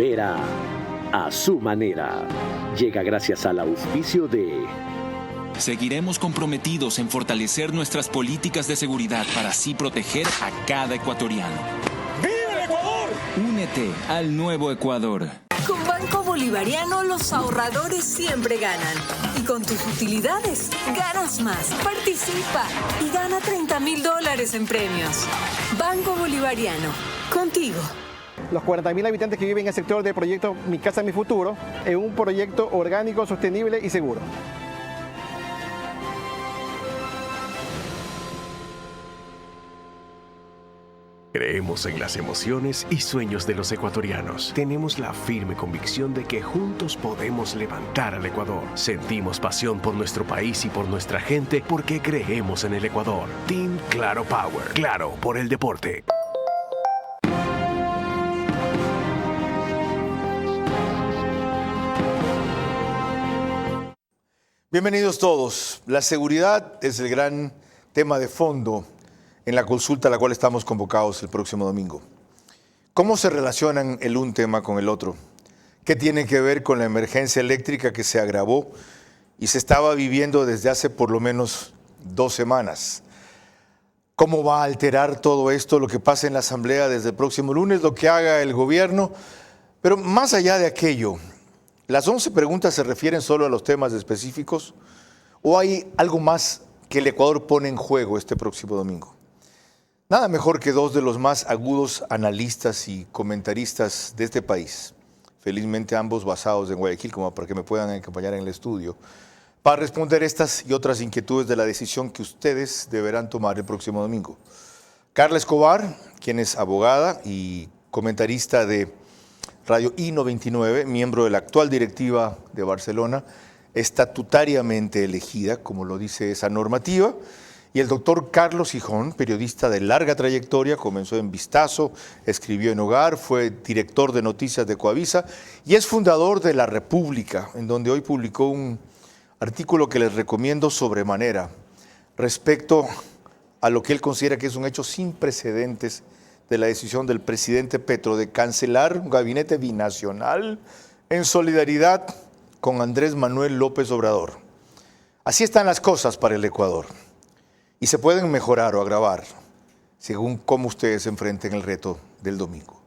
Vera a su manera. Llega gracias al auspicio de... Seguiremos comprometidos en fortalecer nuestras políticas de seguridad para así proteger a cada ecuatoriano. ¡Viva el Ecuador! Únete al nuevo Ecuador. Con Banco Bolivariano los ahorradores siempre ganan. Y con tus utilidades ganas más. Participa y gana $30,000 en premios. Banco Bolivariano, contigo. Los 40.000 habitantes que viven en el sector del proyecto Mi Casa, Mi Futuro, es un proyecto orgánico, sostenible y seguro. Creemos en las emociones y sueños de los ecuatorianos. Tenemos la firme convicción de que juntos podemos levantar al Ecuador. Sentimos pasión por nuestro país y por nuestra gente porque creemos en el Ecuador. Team Claro Power. Claro por el deporte. Bienvenidos todos. La seguridad es el gran tema de fondo en la consulta a la cual estamos convocados el próximo domingo. ¿Cómo se relacionan el un tema con el otro? ¿Qué tiene que ver con la emergencia eléctrica que se agravó y se estaba viviendo desde hace por lo menos 2 semanas? ¿Cómo va a alterar todo esto lo que pasa en la Asamblea desde el próximo lunes, lo que haga el gobierno? Pero más allá de aquello, ¿las 11 preguntas se refieren solo a los temas específicos o hay algo más que el Ecuador pone en juego este próximo domingo? Nada mejor que 2 de los más agudos analistas y comentaristas de este país, felizmente ambos basados en Guayaquil, como para que me puedan acompañar en el estudio, para responder estas y otras inquietudes de la decisión que ustedes deberán tomar el próximo domingo. Carla Escobar, quien es abogada y comentarista de Radio I-99, miembro de la actual directiva de Barcelona, estatutariamente elegida, como lo dice esa normativa, y el doctor Carlos Gijón, periodista de larga trayectoria, comenzó en Vistazo, escribió en Hogar, fue director de noticias de Coavisa y es fundador de La República, en donde hoy publicó un artículo que les recomiendo sobremanera respecto a lo que él considera que es un hecho sin precedentes de la decisión del presidente Petro de cancelar un gabinete binacional en solidaridad con Andrés Manuel López Obrador. Así están las cosas para el Ecuador. Y se pueden mejorar o agravar según cómo ustedes enfrenten el reto del domingo.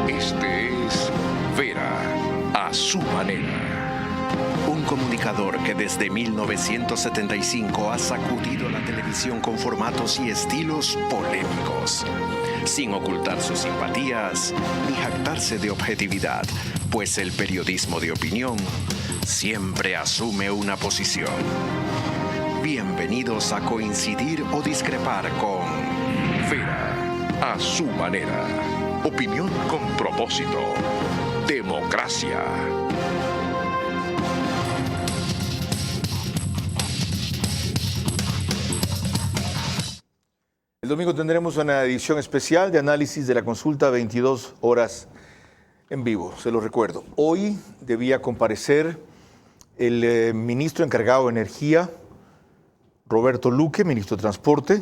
Este es Vera a su manera. Un comunicador que desde 1975 ha sacudido la televisión con formatos y estilos polémicos, sin ocultar sus simpatías ni jactarse de objetividad, pues el periodismo de opinión siempre asume una posición. Bienvenidos a coincidir o discrepar con Vera a su manera. Opinión con propósito. Democracia. El domingo tendremos una edición especial de análisis de la consulta 22 horas en vivo, se lo recuerdo. Hoy debía comparecer el ministro encargado de Energía, Roberto Luque, ministro de Transporte.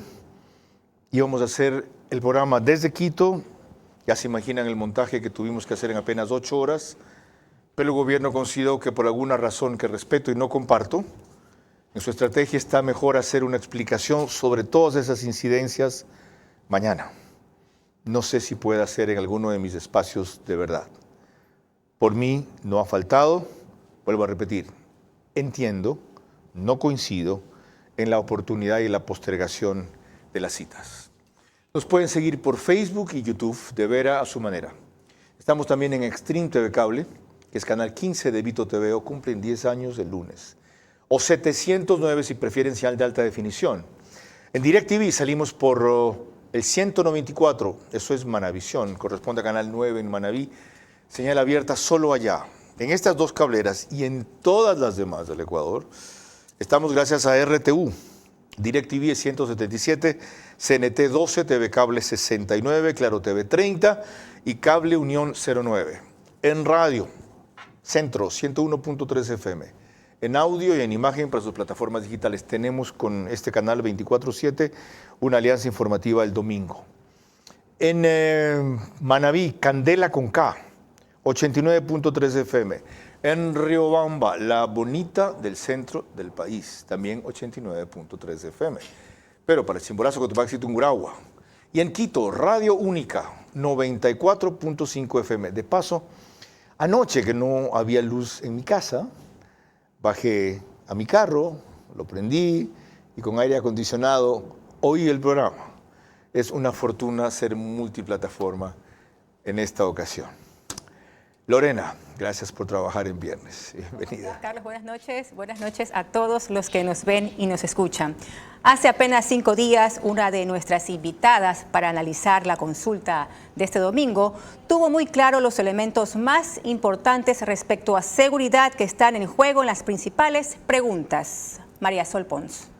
Íbamos a hacer el programa desde Quito, ya se imaginan el montaje que tuvimos que hacer en apenas 8 horas, pero el gobierno consideró que por alguna razón que respeto y no comparto, en su estrategia está mejor hacer una explicación sobre todas esas incidencias mañana. No sé si pueda ser en alguno de mis espacios de verdad. Por mí no ha faltado, vuelvo a repetir, entiendo, no coincido en la oportunidad y la postergación de las citas. Nos pueden seguir por Facebook y YouTube de Vera a su manera. Estamos también en Extreme TV Cable, que es canal 15 de Vito TVO, cumplen 10 años el lunes. O 709 si prefieren señal de alta definición. En DirecTV salimos por el 194, eso es Manavisión, corresponde a Canal 9 en Manaví, señal abierta solo allá. En estas 2 cableras y en todas las demás del Ecuador, estamos gracias a RTU, DirecTV es 177, CNT 12, TV Cable 69, Claro TV 30 y Cable Unión 09. En radio, Centro 101.3 FM. en audio y en imagen para sus plataformas digitales. Tenemos con este canal 24/7 una alianza informativa el domingo. En Manabí, Candela con K, 89.3 FM. En Riobamba, La Bonita del centro del país, también 89.3 FM. Pero para Chimborazo, Cotopaxi, Tungurahua. Y en Quito, Radio Única, 94.5 FM. De paso, anoche que no había luz en mi casa, bajé a mi carro, lo prendí y con aire acondicionado oí el programa. Es una fortuna ser multiplataforma en esta ocasión. Lorena, gracias por trabajar en viernes. Bienvenida. Carlos, buenas noches a todos los que nos ven y nos escuchan. Hace apenas 5 días, una de nuestras invitadas para analizar la consulta de este domingo tuvo muy claro los elementos más importantes respecto a seguridad que están en juego en las principales preguntas. María Sol Pons.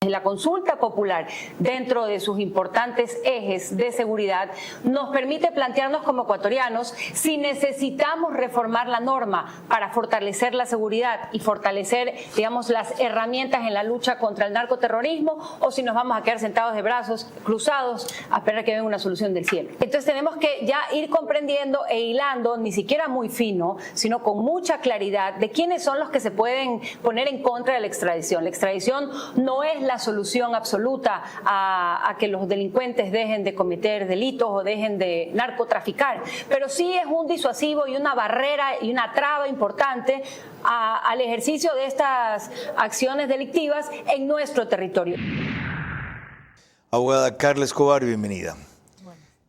La consulta popular, dentro de sus importantes ejes de seguridad, nos permite plantearnos como ecuatorianos si necesitamos reformar la norma para fortalecer la seguridad y fortalecer, digamos, las herramientas en la lucha contra el narcoterrorismo, o si nos vamos a quedar sentados de brazos cruzados a esperar que venga una solución del cielo. Entonces tenemos que ya ir comprendiendo e hilando, ni siquiera muy fino, sino con mucha claridad, de quiénes son los que se pueden poner en contra de la extradición. La extradición no es la solución absoluta a que los delincuentes dejen de cometer delitos o dejen de narcotraficar, pero sí es un disuasivo y una barrera y una traba importante al ejercicio de estas acciones delictivas en nuestro territorio. Abogada Carla Escobar, bienvenida.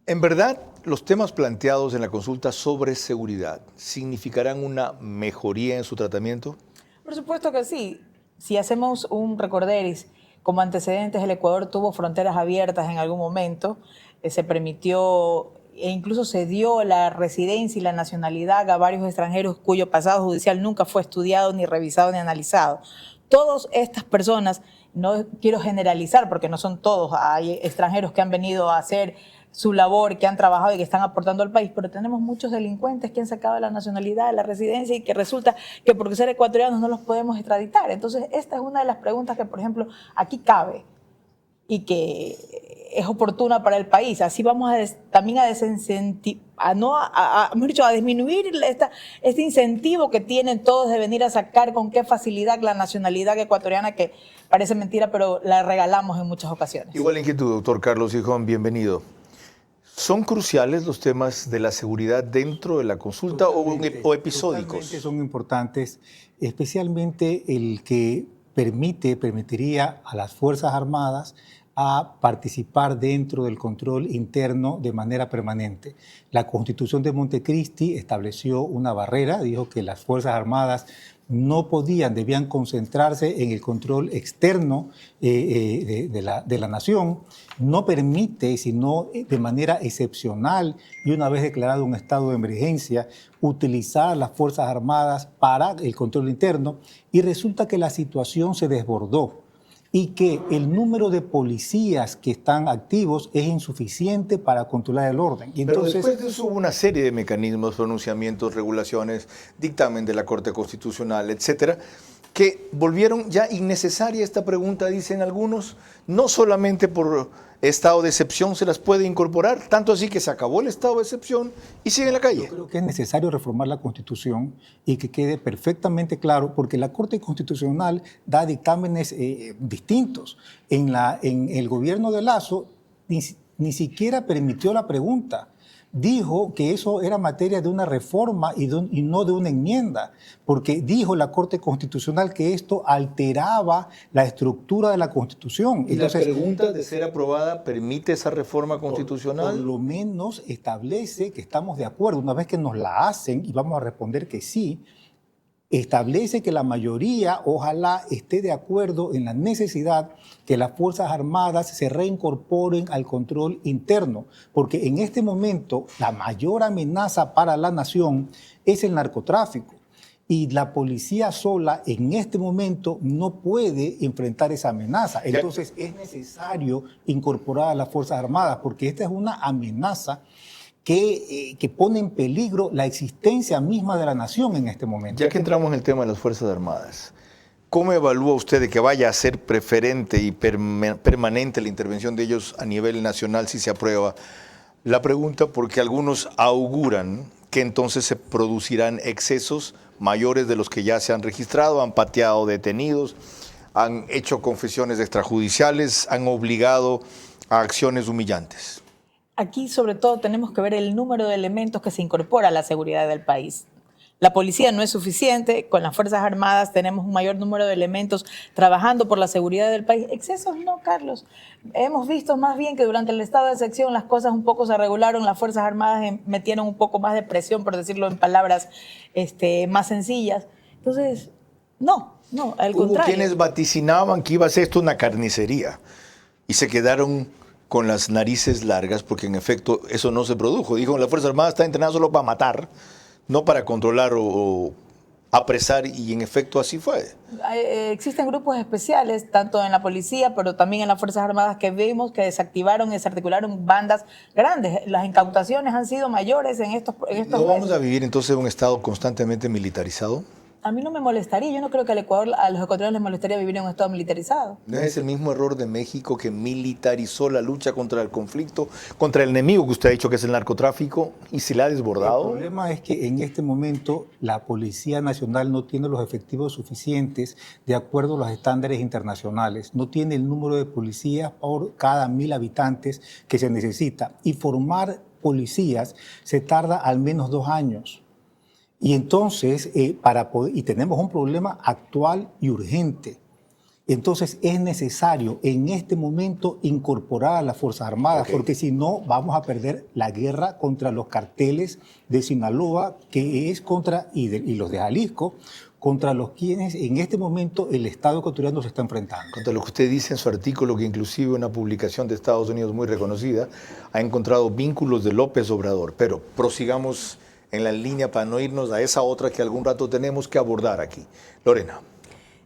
En verdad, los temas planteados en la consulta sobre seguridad significarán una mejoría en su tratamiento. Por supuesto que sí. Si hacemos un recorderis, como antecedentes, el Ecuador tuvo fronteras abiertas en algún momento, se permitió e incluso se dio la residencia y la nacionalidad a varios extranjeros cuyo pasado judicial nunca fue estudiado, ni revisado, ni analizado. Todas estas personas, no quiero generalizar porque no son todos, hay extranjeros que han venido a hacer su labor, que han trabajado y que están aportando al país, pero tenemos muchos delincuentes que han sacado la nacionalidad, la residencia, y que resulta que porque ser ecuatorianos no los podemos extraditar. Entonces, esta es una de las preguntas que, por ejemplo, aquí cabe y que es oportuna para el país. Así vamos también a disminuir este incentivo que tienen todos de venir a sacar con qué facilidad la nacionalidad ecuatoriana, que parece mentira, pero la regalamos en muchas ocasiones. Igual inquietud, doctor Carlos Hijón, bienvenido. ¿Son cruciales los temas de la seguridad dentro de la consulta o episódicos? Totalmente son importantes, especialmente el que permitiría a las Fuerzas Armadas a participar dentro del control interno de manera permanente. La Constitución de Montecristi estableció una barrera, dijo que las Fuerzas Armadas no debían concentrarse en el control externo de la nación. No permite, sino de manera excepcional y una vez declarado un estado de emergencia, utilizar las Fuerzas Armadas para el control interno, y resulta que la situación se desbordó y que el número de policías que están activos es insuficiente para controlar el orden. Y entonces, pero después de eso hubo una serie de mecanismos, pronunciamientos, regulaciones, dictamen de la Corte Constitucional, etcétera, que volvieron ya innecesaria esta pregunta, dicen algunos, no solamente por estado de excepción se las puede incorporar, tanto así que se acabó el estado de excepción y sigue en la calle. Yo creo que es necesario reformar la Constitución y que quede perfectamente claro, porque la Corte Constitucional da dictámenes distintos. En el gobierno de Lasso ni siquiera permitió la pregunta. Dijo que eso era materia de una reforma y no de una enmienda, porque dijo la Corte Constitucional que esto alteraba la estructura de la Constitución. ¿Y entonces, la pregunta de ser aprobada permite esa reforma constitucional? Por lo menos establece que estamos de acuerdo. Una vez que nos la hacen, y vamos a responder que sí, establece que la mayoría ojalá esté de acuerdo en la necesidad que las Fuerzas Armadas se reincorporen al control interno, porque en este momento la mayor amenaza para la nación es el narcotráfico. Y la policía sola en este momento no puede enfrentar esa amenaza. Entonces es necesario incorporar a las Fuerzas Armadas, porque esta es una amenaza que pone en peligro la existencia misma de la nación en este momento. Ya que entramos en el tema de las Fuerzas Armadas, ¿cómo evalúa usted de que vaya a ser preferente y permanente la intervención de ellos a nivel nacional si se aprueba? La pregunta porque algunos auguran que entonces se producirán excesos mayores de los que ya se han registrado, han pateado detenidos, han hecho confesiones extrajudiciales, han obligado a acciones humillantes. Aquí sobre todo tenemos que ver el número de elementos que se incorpora a la seguridad del país. La policía no es suficiente, con las Fuerzas Armadas tenemos un mayor número de elementos trabajando por la seguridad del país. Excesos no, Carlos. Hemos visto más bien que durante el estado de excepción las cosas un poco se regularon, las Fuerzas Armadas metieron un poco más de presión, por decirlo en palabras más sencillas. Entonces, no, al contrario. Hubo quienes vaticinaban que iba a ser esto una carnicería y se quedaron con las narices largas porque en efecto eso no se produjo. Dijo, la Fuerza Armada está entrenada solo para matar, no para controlar o apresar, y en efecto así fue. Existen grupos especiales, tanto en la policía, pero también en las Fuerzas Armadas, que vimos que desactivaron y desarticularon bandas grandes. Las incautaciones han sido mayores en estos ¿No vamos a vivir entonces un Estado constantemente militarizado? A mí no me molestaría, yo no creo que a los ecuatorianos les molestaría vivir en un Estado militarizado. ¿No es el mismo error de México que militarizó la lucha contra el conflicto, contra el enemigo que usted ha dicho que es el narcotráfico, y se le ha desbordado? El problema es que en este momento la Policía Nacional no tiene los efectivos suficientes de acuerdo a los estándares internacionales, no tiene el número de policías por cada 1000 habitantes que se necesita, y formar policías se tarda al menos 2 años. Y entonces, tenemos un problema actual y urgente. Entonces, es necesario en este momento incorporar a las Fuerzas Armadas, porque si no, vamos a perder la guerra contra los carteles de Sinaloa, que es y los de Jalisco, contra los quienes en este momento el Estado ecuatoriano se está enfrentando. Contra lo que usted dice en su artículo, que inclusive una publicación de Estados Unidos muy reconocida ha encontrado vínculos de López Obrador. Pero prosigamos en la línea para no irnos a esa otra que algún rato tenemos que abordar aquí. Lorena.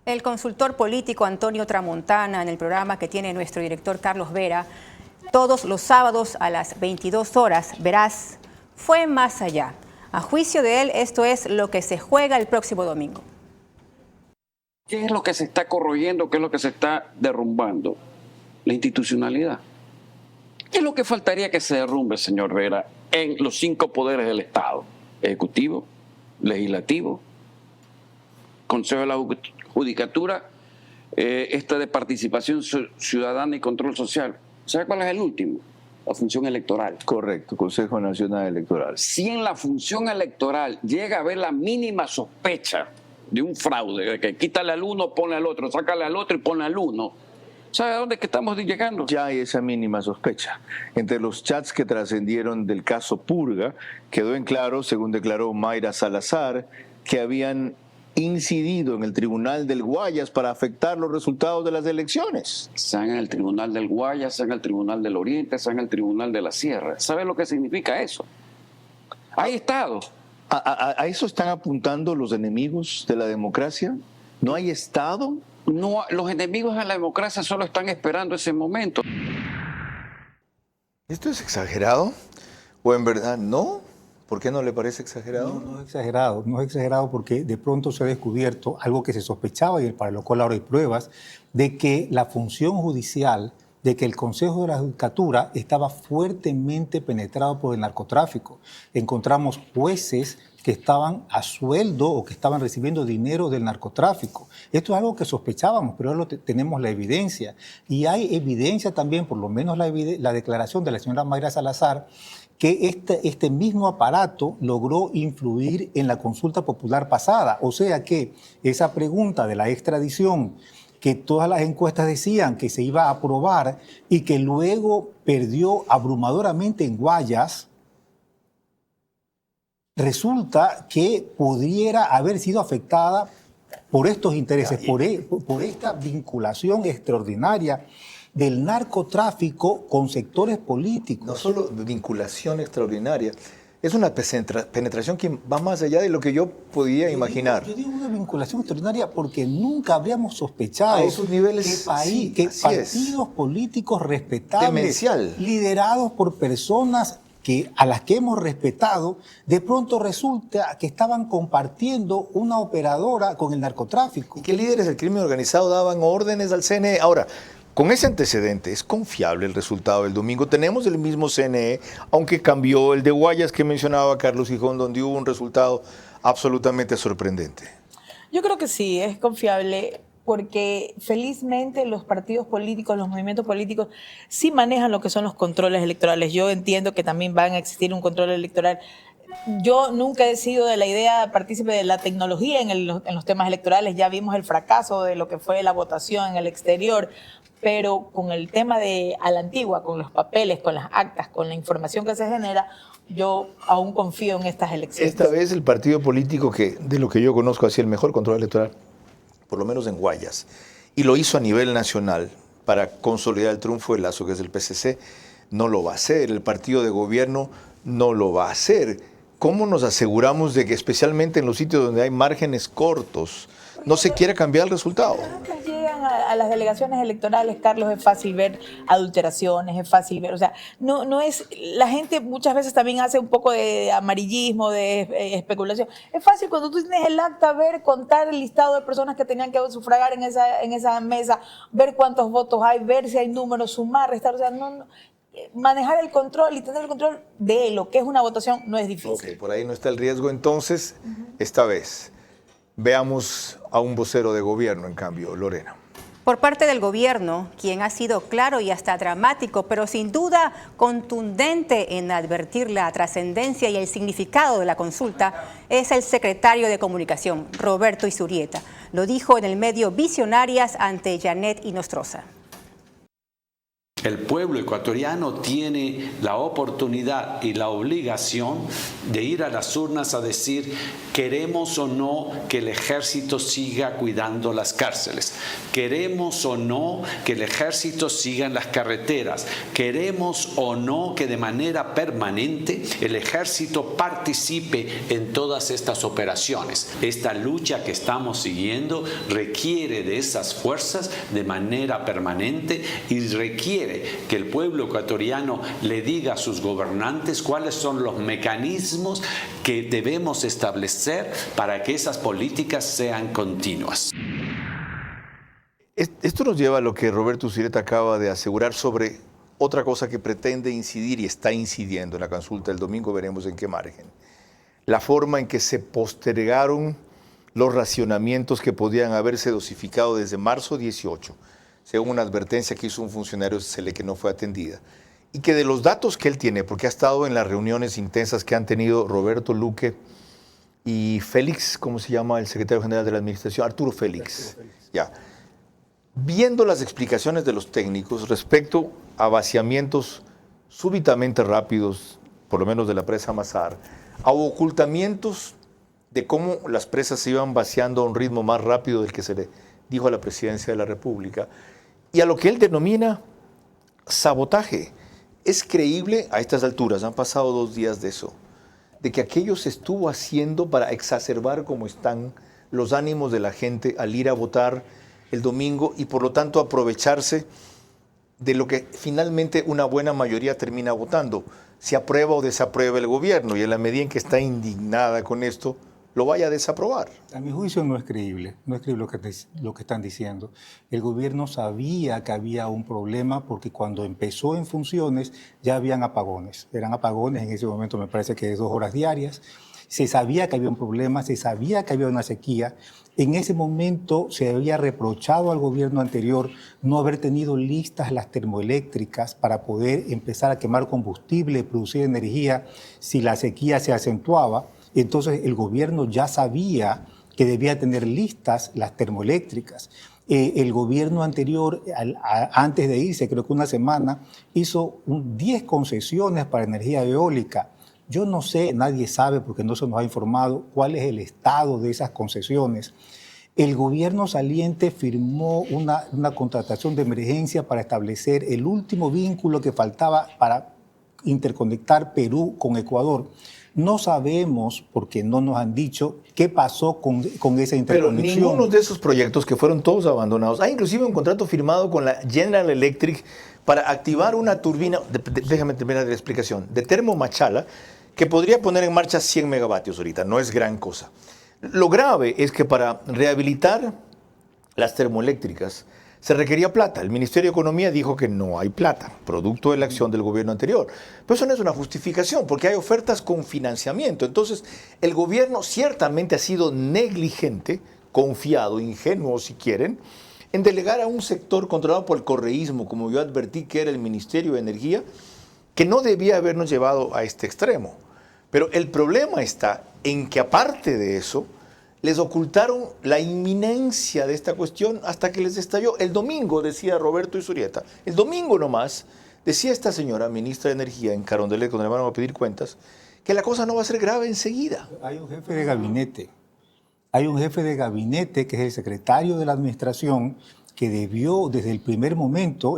El consultor político Antonio Tramontana, en el programa que tiene nuestro director Carlos Vera, todos los sábados a las 22 horas, verás, fue más allá. A juicio de él, esto es lo que se juega el próximo domingo. ¿Qué es lo que se está corroyendo? ¿Qué es lo que se está derrumbando? La institucionalidad. ¿Qué es lo que faltaría que se derrumbe, señor Vera, en los 5 poderes del Estado? Ejecutivo, Legislativo, Consejo de la Judicatura, de Participación Ciudadana y Control Social. ¿Sabe cuál es el último? La función electoral. Correcto, Consejo Nacional Electoral. Si en la función electoral llega a haber la mínima sospecha de un fraude, de que quítale al uno, pone al otro, sácale al otro y pone al uno, ¿sabe a dónde es que estamos llegando? Ya hay esa mínima sospecha. Entre los chats que trascendieron del caso Purga, quedó en claro, según declaró Mayra Salazar, que habían incidido en el Tribunal del Guayas para afectar los resultados de las elecciones. Sean en el Tribunal del Guayas, sean en el Tribunal del Oriente, sean en el Tribunal de la Sierra. ¿Sabe lo que significa eso? Hay Estado. ¿A eso están apuntando los enemigos de la democracia? ¿No hay Estado? No, los enemigos de la democracia solo están esperando ese momento. ¿Esto es exagerado? ¿O en verdad no? ¿Por qué no le parece exagerado? No es exagerado. No es exagerado porque de pronto se ha descubierto algo que se sospechaba y para lo cual ahora hay pruebas de que la función judicial, de que el Consejo de la Judicatura estaba fuertemente penetrado por el narcotráfico. Encontramos jueces que estaban a sueldo o que estaban recibiendo dinero del narcotráfico. Esto es algo que sospechábamos, pero ahora tenemos la evidencia. Y hay evidencia también, por lo menos la declaración de la señora Mayra Salazar, que este mismo aparato logró influir en la consulta popular pasada. O sea que esa pregunta de la extradición, que todas las encuestas decían que se iba a aprobar y que luego perdió abrumadoramente en Guayas, resulta que pudiera haber sido afectada por estos intereses, por esta vinculación extraordinaria del narcotráfico con sectores políticos. No solo vinculación extraordinaria, es una penetración que va más allá de lo que yo podía imaginar. Yo digo una vinculación extraordinaria porque nunca habríamos sospechado a esos niveles, que partidos políticos respetables, demencial, liderados por personas a las que hemos respetado, de pronto resulta que estaban compartiendo una operadora con el narcotráfico. Y que líderes del crimen organizado daban órdenes al CNE. Ahora, con ese antecedente, ¿es confiable el resultado del domingo? Tenemos el mismo CNE, aunque cambió el de Guayas que mencionaba Carlos Gijón, donde hubo un resultado absolutamente sorprendente. Yo creo que sí, es confiable, porque felizmente los partidos políticos, los movimientos políticos sí manejan lo que son los controles electorales. Yo entiendo que también van a existir un control electoral. Yo nunca he sido de la idea partícipe de la tecnología en los temas electorales. Ya vimos el fracaso de lo que fue la votación en el exterior, pero con el tema de a la antigua, con los papeles, con las actas, con la información que se genera, yo aún confío en estas elecciones. Esta vez el partido político que, de lo que yo conozco, hacía el mejor control electoral, por lo menos en Guayas, y lo hizo a nivel nacional para consolidar el triunfo de Lazo, que es el PCC, no lo va a hacer. El partido de gobierno no lo va a hacer. ¿Cómo nos aseguramos de que, especialmente en los sitios donde hay márgenes cortos, no se quiera cambiar el resultado? Llegan a las delegaciones electorales, Carlos, es fácil ver adulteraciones, es fácil ver, o sea, no es, la gente muchas veces también hace un poco de amarillismo, de especulación. Es fácil cuando tú tienes el acta ver, contar el listado de personas que tenían que sufragar en esa mesa, ver cuántos votos hay, ver si hay números, sumar, restar, o sea, manejar el control y tener el control de lo que es una votación no es difícil. Okay, por ahí no está el riesgo entonces, esta vez. Veamos a un vocero de gobierno, en cambio, Lorena. Por parte del gobierno, quien ha sido claro y hasta dramático, pero sin duda contundente en advertir la trascendencia y el significado de la consulta, es el secretario de Comunicación, Roberto Izurieta. Lo dijo en el medio Visionarias ante Janet Inostroza. El pueblo ecuatoriano tiene la oportunidad y la obligación de ir a las urnas a decir queremos o no que el ejército siga cuidando las cárceles, queremos o no que el ejército siga en las carreteras, queremos o no que de manera permanente el ejército participe en todas estas operaciones. Esta lucha que estamos siguiendo requiere de esas fuerzas de manera permanente y requiere que el pueblo ecuatoriano le diga a sus gobernantes cuáles son los mecanismos que debemos establecer para que esas políticas sean continuas. Esto nos lleva a lo que Roberto Izurieta acaba de asegurar sobre otra cosa que pretende incidir y está incidiendo en la consulta del domingo, veremos en qué margen. La forma en que se postergaron los racionamientos que podían haberse dosificado desde marzo 18, según una advertencia que hizo un funcionario que no fue atendida. Y que de los datos que él tiene, porque ha estado en las reuniones intensas que han tenido Roberto Luque y Félix, ¿cómo se llama el secretario general de la administración? Arturo Félix. Ya. Viendo las explicaciones de los técnicos respecto a vaciamientos súbitamente rápidos, por lo menos de la presa Mazar, a ocultamientos de cómo las presas se iban vaciando a un ritmo más rápido del que se le dijo a la presidencia de la República, y a lo que él denomina sabotaje. Es creíble a estas alturas, han pasado 2 días de eso, de que aquello se estuvo haciendo para exacerbar como están los ánimos de la gente al ir a votar el domingo y por lo tanto aprovecharse de lo que finalmente una buena mayoría termina votando, si aprueba o desaprueba el gobierno, y en la medida en que está indignada con esto, lo vaya a desaprobar. A mi juicio no es creíble lo que están diciendo. El gobierno sabía que había un problema porque cuando empezó en funciones ya habían apagones. Eran apagones en ese momento, me parece que de 2 horas diarias. Se sabía que había un problema, se sabía que había una sequía. En ese momento se había reprochado al gobierno anterior no haber tenido listas las termoeléctricas para poder empezar a quemar combustible, producir energía si la sequía se acentuaba. Entonces el gobierno ya sabía que debía tener listas las termoeléctricas. El gobierno anterior, antes de irse, creo que una semana, hizo 10 concesiones para energía eólica. Yo no sé, nadie sabe porque no se nos ha informado cuál es el estado de esas concesiones. El gobierno saliente firmó una contratación de emergencia para establecer el último vínculo que faltaba para interconectar Perú con Ecuador. No sabemos, porque no nos han dicho, qué pasó con esa interconexión. Pero ninguno de esos proyectos, que fueron todos abandonados, hay inclusive un contrato firmado con la General Electric para activar una turbina, déjame terminar la explicación, de Termomachala, que podría poner en marcha 100 megavatios ahorita, no es gran cosa. Lo grave es que para rehabilitar las termoeléctricas se requería plata. El Ministerio de Economía dijo que no hay plata, producto de la acción del gobierno anterior. Pero eso no es una justificación, porque hay ofertas con financiamiento. Entonces, el gobierno ciertamente ha sido negligente, confiado, ingenuo si quieren, en delegar a un sector controlado por el correísmo, como yo advertí que era el Ministerio de Energía, que no debía habernos llevado a este extremo. Pero el problema está en que, aparte de eso, les ocultaron la inminencia de esta cuestión hasta que les estalló. El domingo, decía Roberto Izurieta, el domingo nomás, decía esta señora, ministra de Energía en Carondelet, donde le van a pedir cuentas, que la cosa no va a ser grave enseguida. Hay un jefe de gabinete. Hay un jefe de gabinete que es el secretario de la administración, que debió desde el primer momento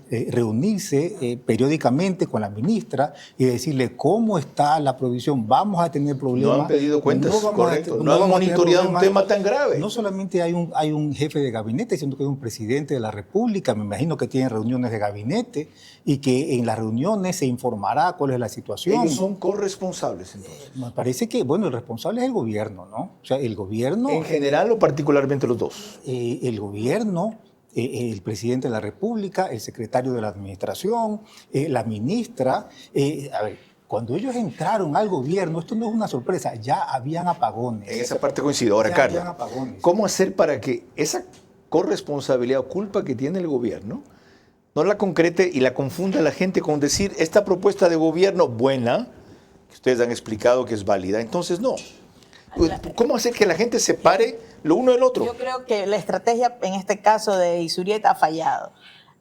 reunirse periódicamente con la ministra y decirle cómo está la provisión. Vamos a tener problemas. No han pedido cuentas, correcto. No han monitoreado un tema tan grave. No solamente hay un jefe de gabinete, sino que hay un presidente de la República. Me imagino que tienen reuniones de gabinete y que en las reuniones se informará cuál es la situación. Ellos son corresponsables, entonces. Me parece que, bueno, el responsable es el gobierno, ¿no? O sea, el gobierno... ¿En general o particularmente los dos? El gobierno... el presidente de la República, el secretario de la Administración, la ministra. A ver, cuando ellos entraron al gobierno, esto no es una sorpresa, ya habían apagones. En esa parte coincido. Ahora, Carla, ¿cómo hacer para que esa corresponsabilidad o culpa que tiene el gobierno no la concrete y la confunda la gente con decir esta propuesta de gobierno buena, que ustedes han explicado que es válida, entonces no? ¿Cómo hacer que la gente separe lo uno del otro? Yo creo que la estrategia en este caso de Izurieta ha fallado.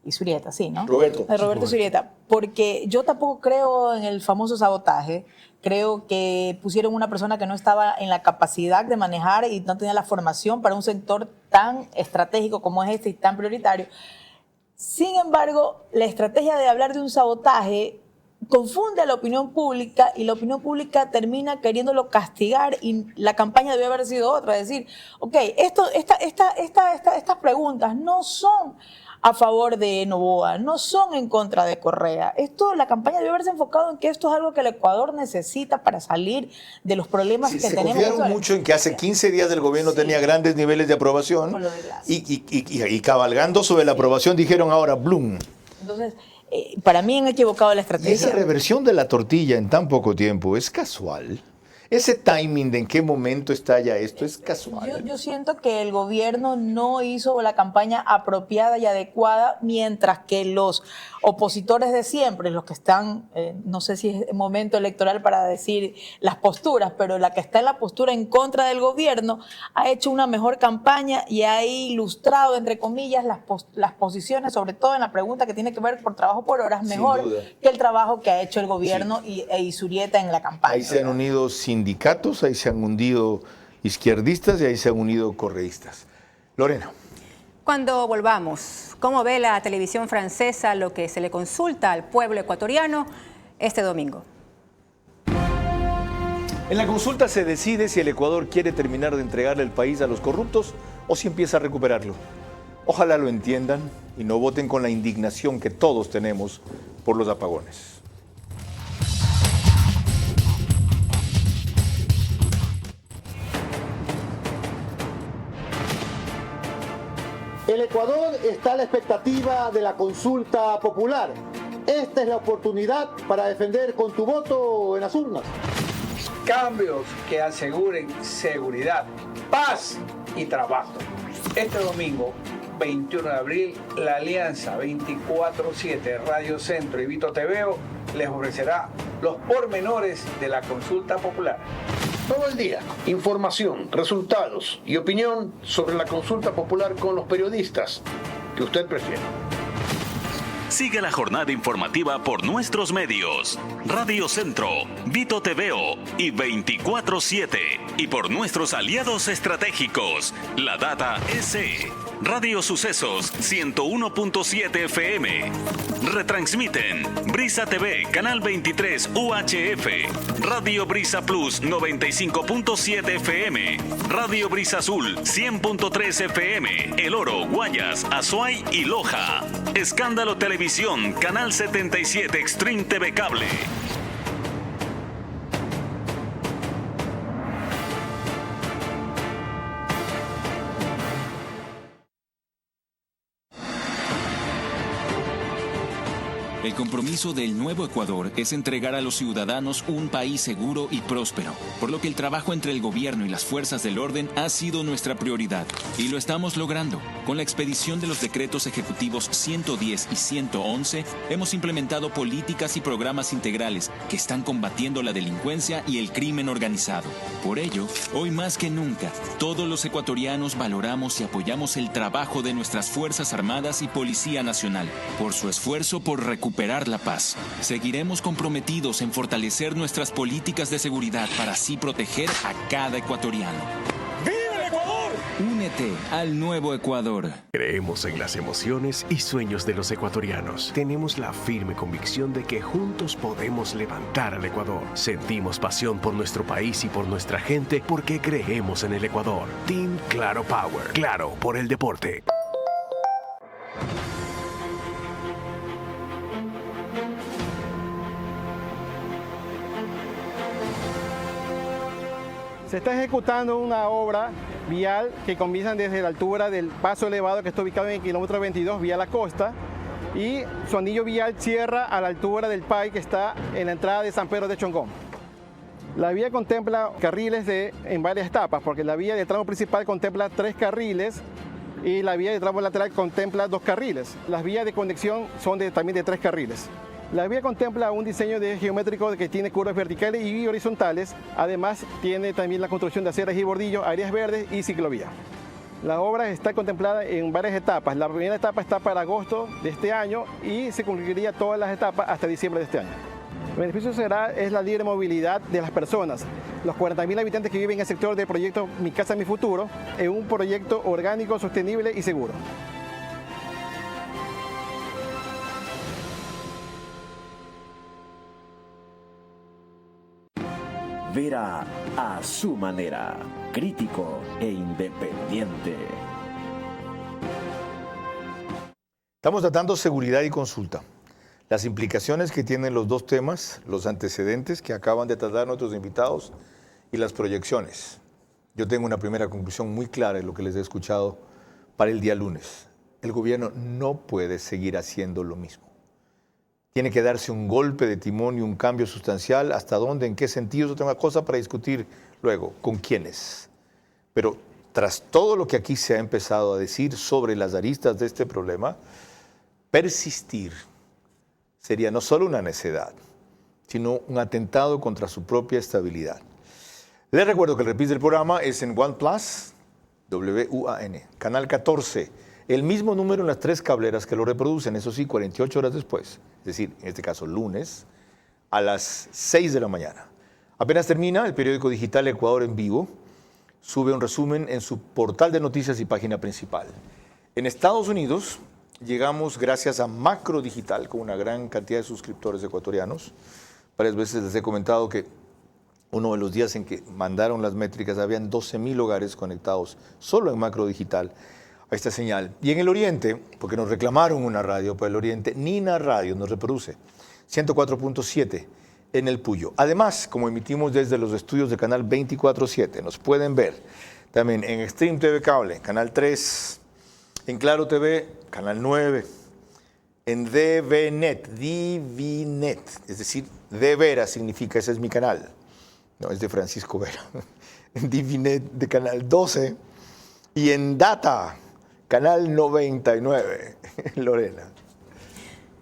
Izurieta, sí, ¿no? Roberto. Roberto Izurieta. Porque yo tampoco creo en el famoso sabotaje. Creo que pusieron una persona que no estaba en la capacidad de manejar y no tenía la formación para un sector tan estratégico como es este y tan prioritario. Sin embargo, la estrategia de hablar de un sabotaje confunde a la opinión pública y la opinión pública termina queriéndolo castigar y la campaña debe haber sido otra. Es decir, ok, estas preguntas no son a favor de Noboa, no son en contra de Correa. La campaña debe haberse enfocado en que esto es algo que el Ecuador necesita para salir de los problemas que tenemos. Se confiaron mucho en que hace 15 días el gobierno tenía grandes niveles de aprobación y cabalgando sobre la aprobación dijeron ahora Bloom. Entonces, para mí han equivocado la estrategia. Y esa reversión de la tortilla en tan poco tiempo es casual. Ese timing de en qué momento estalla esto es casual. Yo siento que el gobierno no hizo la campaña apropiada y adecuada, mientras que los opositores de siempre, los que están, no sé si es momento electoral para decir las posturas, pero la que está en la postura en contra del gobierno ha hecho una mejor campaña y ha ilustrado, entre comillas, las posiciones, sobre todo en la pregunta que tiene que ver por trabajo por horas, mejor que el trabajo que ha hecho el gobierno e Izurieta en la campaña. Ahí se han unido sindicatos, ahí se han unido izquierdistas y ahí se han unido correístas. Lorena. Cuando volvamos, ¿cómo ve la televisión francesa lo que se le consulta al pueblo ecuatoriano este domingo? En la consulta se decide si el Ecuador quiere terminar de entregarle el país a los corruptos o si empieza a recuperarlo. Ojalá lo entiendan y no voten con la indignación que todos tenemos por los apagones. El Ecuador está a la expectativa de la consulta popular. Esta es la oportunidad para defender con tu voto en las urnas. Cambios que aseguren seguridad, paz y trabajo. Este domingo, 21 de abril, la Alianza 24/7 Radio Centro y Vito TVO les ofrecerá los pormenores de la consulta popular. Todo el día, información, resultados y opinión sobre la consulta popular con los periodistas que usted prefiere. Sigue la jornada informativa por nuestros medios, Radio Centro, Vito TVO y 24/7, y por nuestros aliados estratégicos, La Data SE, Radio Sucesos 101.7 FM. Retransmiten Brisa TV, Canal 23 UHF, Radio Brisa Plus 95.7 FM, Radio Brisa Azul 100.3 FM, El Oro, Guayas, Azuay y Loja. Escándalo Televisión, Canal 77 Extreme TV Cable. El compromiso del Nuevo Ecuador es entregar a los ciudadanos un país seguro y próspero, por lo que el trabajo entre el gobierno y las fuerzas del orden ha sido nuestra prioridad. Y lo estamos logrando. Con la expedición de los decretos ejecutivos 110 y 111, hemos implementado políticas y programas integrales que están combatiendo la delincuencia y el crimen organizado. Por ello, hoy más que nunca, todos los ecuatorianos valoramos y apoyamos el trabajo de nuestras Fuerzas Armadas y Policía Nacional, por su esfuerzo por recuperar la paz. Seguiremos comprometidos en fortalecer nuestras políticas de seguridad para así proteger a cada ecuatoriano. ¡Viva el Ecuador! Únete al Nuevo Ecuador. Creemos en las emociones y sueños de los ecuatorianos. Tenemos la firme convicción de que juntos podemos levantar al Ecuador. Sentimos pasión por nuestro país y por nuestra gente porque creemos en el Ecuador. Team Claro Power. Claro por el deporte. Se está ejecutando una obra vial que comienza desde la altura del paso elevado que está ubicado en el kilómetro 22 vía la costa y su anillo vial cierra a la altura del PAI que está en la entrada de San Pedro de Chongón. La vía contempla carriles en varias etapas, porque la vía del tramo principal contempla 3 carriles y la vía del tramo lateral contempla 2 carriles. Las vías de conexión son también de 3 carriles. La vía contempla un diseño geométrico que tiene curvas verticales y horizontales. Además, tiene también la construcción de aceras y bordillos, áreas verdes y ciclovía. La obra está contemplada en varias etapas. La primera etapa está para agosto de este año y se concluiría todas las etapas hasta diciembre de este año. El beneficio es la libre movilidad de las personas. Los 40.000 habitantes que viven en el sector del proyecto Mi Casa, Mi Futuro, en un proyecto orgánico, sostenible y seguro. Vera a su manera, crítico e independiente. Estamos tratando seguridad y consulta. Las implicaciones que tienen los dos temas, los antecedentes que acaban de tratar nuestros invitados y las proyecciones. Yo tengo una primera conclusión muy clara en lo que les he escuchado para el día lunes. El gobierno no puede seguir haciendo lo mismo. Tiene que darse un golpe de timón y un cambio sustancial. ¿Hasta dónde? ¿En qué sentido? Eso es una cosa para discutir luego. ¿Con quiénes? Pero tras todo lo que aquí se ha empezado a decir sobre las aristas de este problema, persistir sería no solo una necedad, sino un atentado contra su propia estabilidad. Les recuerdo que el reprise del programa es en OnePlus, WUAN, Canal 14. El mismo número en las 3 cableras que lo reproducen, eso sí, 48 horas después. Es decir, en este caso lunes, a las 6 de la mañana. Apenas termina, el periódico digital Ecuador en Vivo sube un resumen en su portal de noticias y página principal. En Estados Unidos llegamos gracias a Macro Digital, con una gran cantidad de suscriptores ecuatorianos. Varias veces les he comentado que uno de los días en que mandaron las métricas, habían 12.000 hogares conectados solo en Macro Digital a esta señal. Y en el Oriente, porque nos reclamaron una radio para el Oriente, Nina Radio nos reproduce 104.7 en el Puyo. Además, como emitimos desde los estudios de Canal 24/7, nos pueden ver también en Extreme TV Cable, Canal 3, en Claro TV, Canal 9, en DVNet, es decir, de Vera significa, ese es mi canal, no, es de Francisco Vera, en DVNet de Canal 12 y en Data, Canal 99, Lorena.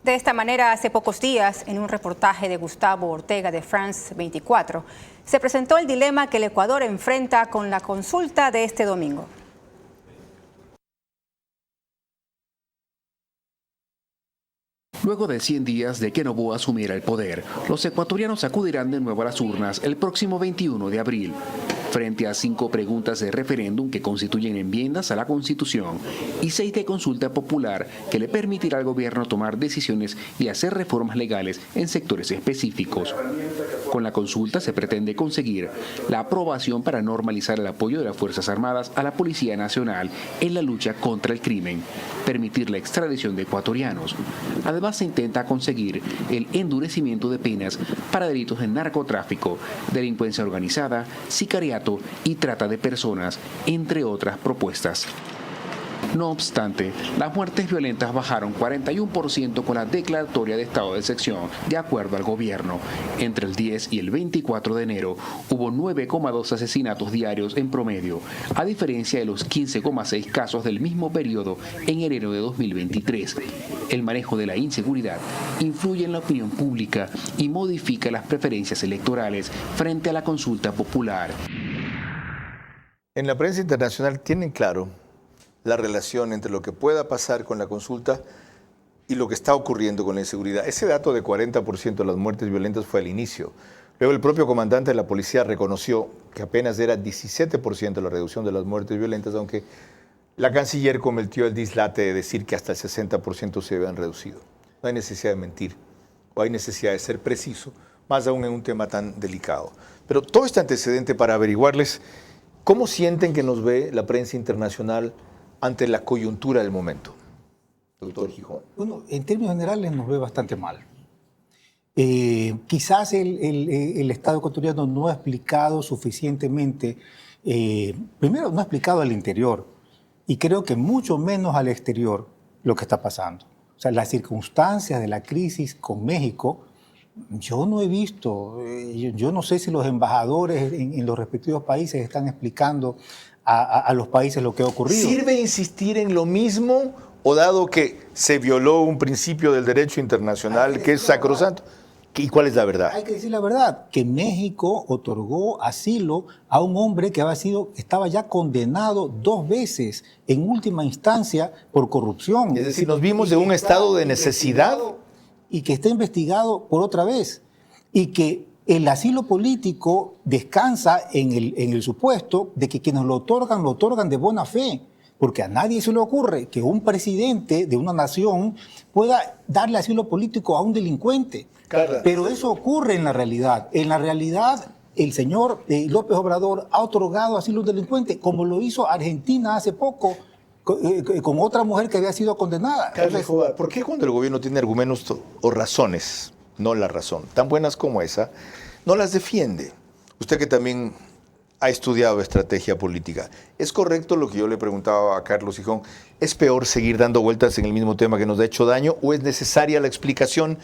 De esta manera, hace pocos días, en un reportaje de Gustavo Ortega de France 24, se presentó el dilema que el Ecuador enfrenta con la consulta de este domingo. Luego de 100 días de que Noboa asumiera el poder, los ecuatorianos acudirán de nuevo a las urnas el próximo 21 de abril. frente a 5 preguntas de referéndum que constituyen enmiendas a la Constitución y 6 de consulta popular que le permitirá al gobierno tomar decisiones y hacer reformas legales en sectores específicos. Con la consulta se pretende conseguir la aprobación para normalizar el apoyo de las Fuerzas Armadas a la Policía Nacional en la lucha contra el crimen, permitir la extradición de ecuatorianos. Además, se intenta conseguir el endurecimiento de penas para delitos de narcotráfico, delincuencia organizada, sicariato y trata de personas, entre otras propuestas. No obstante, las muertes violentas bajaron 41% con la declaratoria de estado de excepción, de acuerdo al gobierno. Entre el 10 y el 24 de enero hubo 9,2 asesinatos diarios en promedio, a diferencia de los 15,6 casos del mismo periodo en enero de 2023. El manejo de la inseguridad influye en la opinión pública y modifica las preferencias electorales frente a la consulta popular. En la prensa internacional tienen claro la relación entre lo que pueda pasar con la consulta y lo que está ocurriendo con la inseguridad. Ese dato de 40% de las muertes violentas fue al inicio. Luego el propio comandante de la policía reconoció que apenas era 17% la reducción de las muertes violentas, aunque la canciller cometió el dislate de decir que hasta el 60% se habían reducido. No hay necesidad de mentir, o hay necesidad de ser preciso, más aún en un tema tan delicado. Pero todo este antecedente para averiguarles cómo sienten que nos ve la prensa internacional ante la coyuntura del momento. Doctor Gijón. Bueno, en términos generales nos ve bastante mal. Quizás el Estado ecuatoriano no ha explicado suficientemente, primero no ha explicado al interior y creo que mucho menos al exterior lo que está pasando. O sea, las circunstancias de la crisis con México, yo no he visto, yo no sé si los embajadores en los respectivos países están explicando a los países lo que ha ocurrido. ¿Sirve insistir en lo mismo o dado que se violó un principio del derecho internacional que es sacrosanto? ¿Y cuál es la verdad? Hay que decir la verdad, que México otorgó asilo a un hombre que estaba ya condenado 2 veces en última instancia por corrupción. Es decir, nos vimos de un estado de necesidad. Y que está investigado por otra vez. Y que el asilo político descansa en el supuesto de que quienes lo otorgan de buena fe. Porque a nadie se le ocurre que un presidente de una nación pueda darle asilo político a un delincuente. Carla. Pero eso ocurre en la realidad. En la realidad, el señor López Obrador ha otorgado asilo a un delincuente, como lo hizo Argentina hace poco, con otra mujer que había sido condenada. Carla Escobar, ¿por qué cuando el gobierno tiene argumentos o razones, no la razón, tan buenas como esa, no las defiende? Usted que también ha estudiado estrategia política. ¿Es correcto lo que yo le preguntaba a Carlos Gijón? ¿Es peor seguir dando vueltas en el mismo tema que nos ha hecho daño o es necesaria la explicación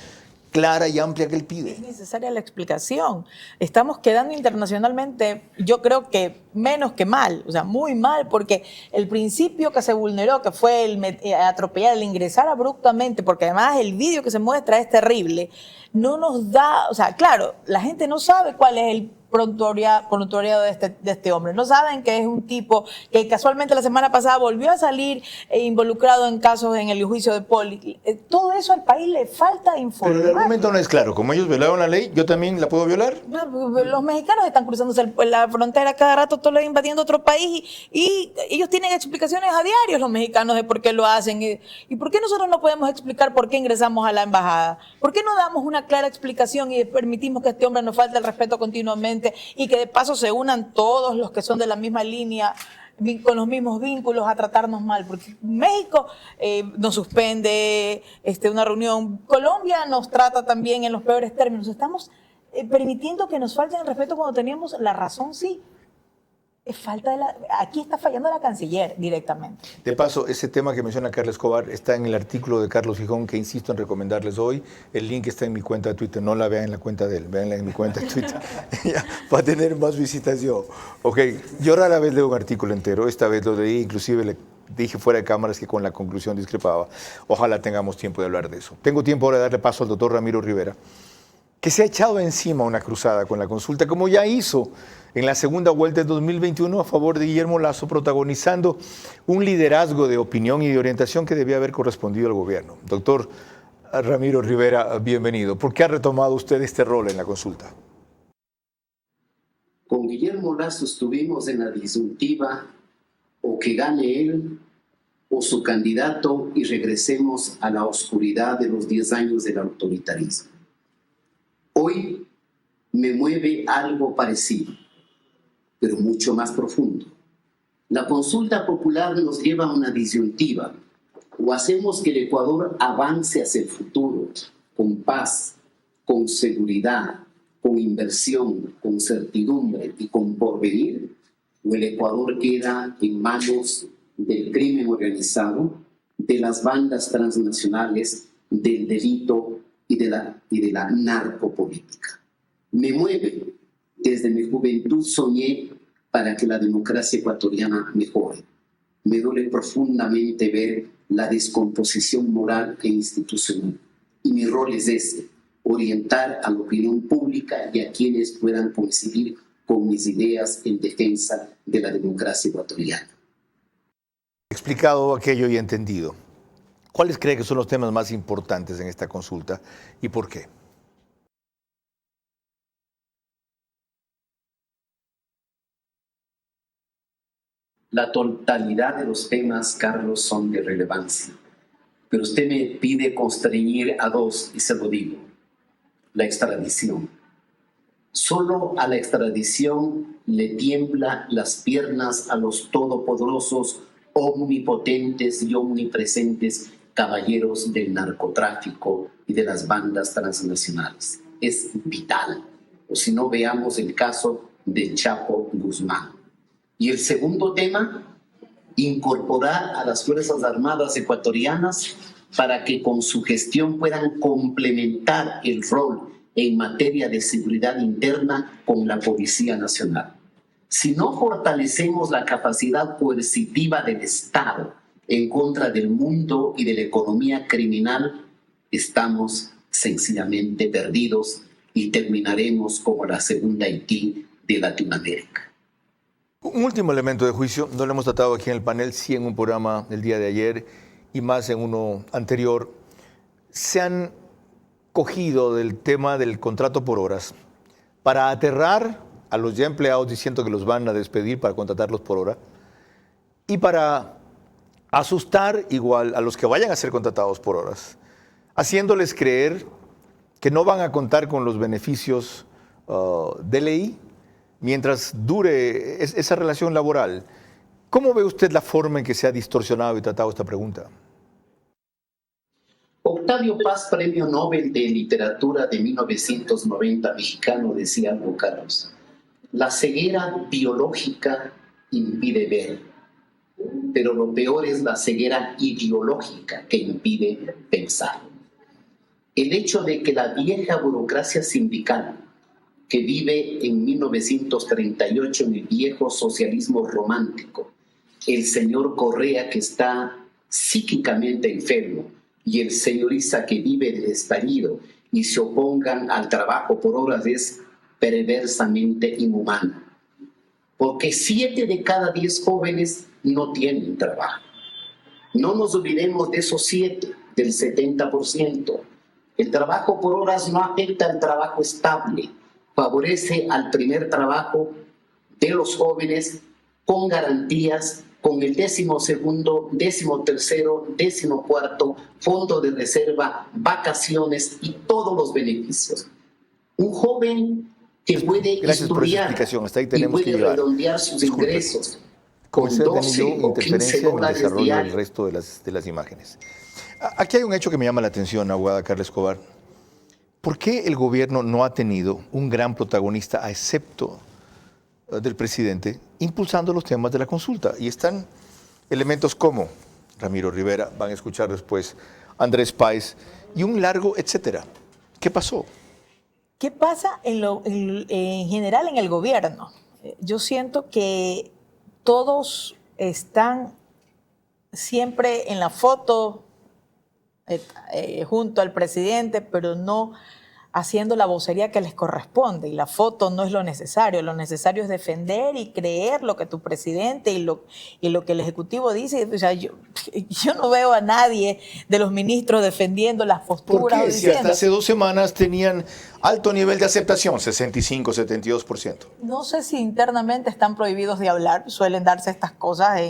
clara y amplia que él pide? Es necesaria la explicación. Estamos quedando internacionalmente, yo creo que menos que mal, o sea, muy mal, porque el principio que se vulneró, que fue el atropellar, el ingresar abruptamente, porque además el vídeo que se muestra es terrible, no nos da, o sea, claro, la gente no sabe cuál es el prontuariado de este hombre. No saben que es un tipo que casualmente la semana pasada volvió a salir involucrado en casos en el juicio de Poli. Todo eso al país le falta informar. Pero el argumento no es claro. Como ellos violaron la ley, ¿yo también la puedo violar? Los mexicanos están cruzándose la frontera cada rato, todos invadiendo otro país y ellos tienen explicaciones a diario, los mexicanos, de por qué lo hacen. ¿Y por qué nosotros no podemos explicar por qué ingresamos a la embajada? ¿Por qué no damos una clara explicación y permitimos que este hombre nos falte el respeto continuamente y que de paso se unan todos los que son de la misma línea, con los mismos vínculos, a tratarnos mal? Porque México nos suspende una reunión, Colombia nos trata también en los peores términos. Estamos permitiendo que nos falten el respeto cuando teníamos la razón, sí. Aquí está fallando la canciller directamente. De paso, ese tema que menciona Carla Escobar está en el artículo de Carlos Gijón, que insisto en recomendarles hoy. El link está en mi cuenta de Twitter. No la vean en la cuenta de él, véanla en mi cuenta de Twitter. Va a tener más visitación. Ok, yo rara vez leo un artículo entero. Esta vez lo leí, inclusive le dije fuera de cámaras que con la conclusión discrepaba. Ojalá tengamos tiempo de hablar de eso. Tengo tiempo ahora de darle paso al doctor Ramiro Rivera, que se ha echado encima una cruzada con la consulta, como ya hizo en la segunda vuelta de 2021 a favor de Guillermo Lasso, protagonizando un liderazgo de opinión y de orientación que debía haber correspondido al gobierno. Doctor Ramiro Rivera, bienvenido. ¿Por qué ha retomado usted este rol en la consulta? Con Guillermo Lasso estuvimos en la disyuntiva o que gane él o su candidato y regresemos a la oscuridad de los 10 años del autoritarismo. Hoy me mueve algo parecido, pero mucho más profundo. La consulta popular nos lleva a una disyuntiva. O hacemos que el Ecuador avance hacia el futuro, con paz, con seguridad, con inversión, con certidumbre y con porvenir, o el Ecuador queda en manos del crimen organizado, de las bandas transnacionales, del delito y de la narcopolítica. Me mueve. Desde mi juventud soñé para que la democracia ecuatoriana mejore. Me duele profundamente ver la descomposición moral e institucional. Y mi rol es ese, orientar a la opinión pública y a quienes puedan coincidir con mis ideas en defensa de la democracia ecuatoriana. Explicado aquello y entendido, ¿cuáles cree que son los temas más importantes en esta consulta y por qué? La totalidad de los temas, Carlos, son de relevancia. Pero usted me pide constreñir a dos, y se lo digo. La extradición. Solo a la extradición le tiembla las piernas a los todopoderosos, omnipotentes y omnipresentes caballeros del narcotráfico y de las bandas transnacionales. Es vital. O si no, veamos el caso del Chapo Guzmán. Y el segundo tema, incorporar a las Fuerzas Armadas ecuatorianas para que con su gestión puedan complementar el rol en materia de seguridad interna con la Policía Nacional. Si no fortalecemos la capacidad coercitiva del Estado en contra del mundo y de la economía criminal, estamos sencillamente perdidos y terminaremos como la segunda Haití de Latinoamérica. Un último elemento de juicio, no lo hemos tratado aquí en el panel, sí en un programa del día de ayer y más en uno anterior. Se han cogido del tema del contrato por horas para aterrar a los ya empleados diciendo que los van a despedir para contratarlos por hora y para asustar igual a los que vayan a ser contratados por horas, haciéndoles creer que no van a contar con los beneficios de ley mientras dure esa relación laboral. ¿Cómo ve usted la forma en que se ha distorsionado y tratado esta pregunta? Octavio Paz, Premio Nobel de Literatura de 1990, mexicano, decía algo, Carlos. La ceguera biológica impide ver, pero lo peor es la ceguera ideológica que impide pensar. El hecho de que la vieja burocracia sindical que vive en 1938 en el viejo socialismo romántico, el señor Correa que está psíquicamente enfermo y el señor Issa que vive del estallido y se opongan al trabajo por horas es perversamente inhumano. Porque 7 de cada 10 jóvenes no tienen trabajo. No nos olvidemos de esos 7, del 70%. El trabajo por horas no afecta al trabajo estable, favorece al primer trabajo de los jóvenes con garantías, con el 12º, 13º, 14º, fondo de reserva, vacaciones y todos los beneficios. Un joven que puede estudiar Hasta ahí y tenemos puede redondear sus ingresos con 12 o 15 dólares en el diarios. del resto de las imágenes. Aquí hay un hecho que me llama la atención, abogada Carla Escobar. ¿Por qué el gobierno no ha tenido un gran protagonista, a excepto del presidente, impulsando los temas de la consulta? Y están elementos como Ramiro Rivera, van a escuchar después Andrés Páez, y un largo etcétera. ¿Qué pasó? ¿Qué pasa en general en el gobierno? Yo siento que todos están siempre en la foto junto al presidente, pero no haciendo la vocería que les corresponde, y la foto no es lo necesario es defender y creer lo que tu presidente y lo que el Ejecutivo dice. O sea, yo no veo a nadie de los ministros defendiendo las posturas. ¿Por qué? Si hasta hace 2 semanas tenían alto nivel de aceptación, 65, 72%. No sé si internamente están prohibidos de hablar, suelen darse estas cosas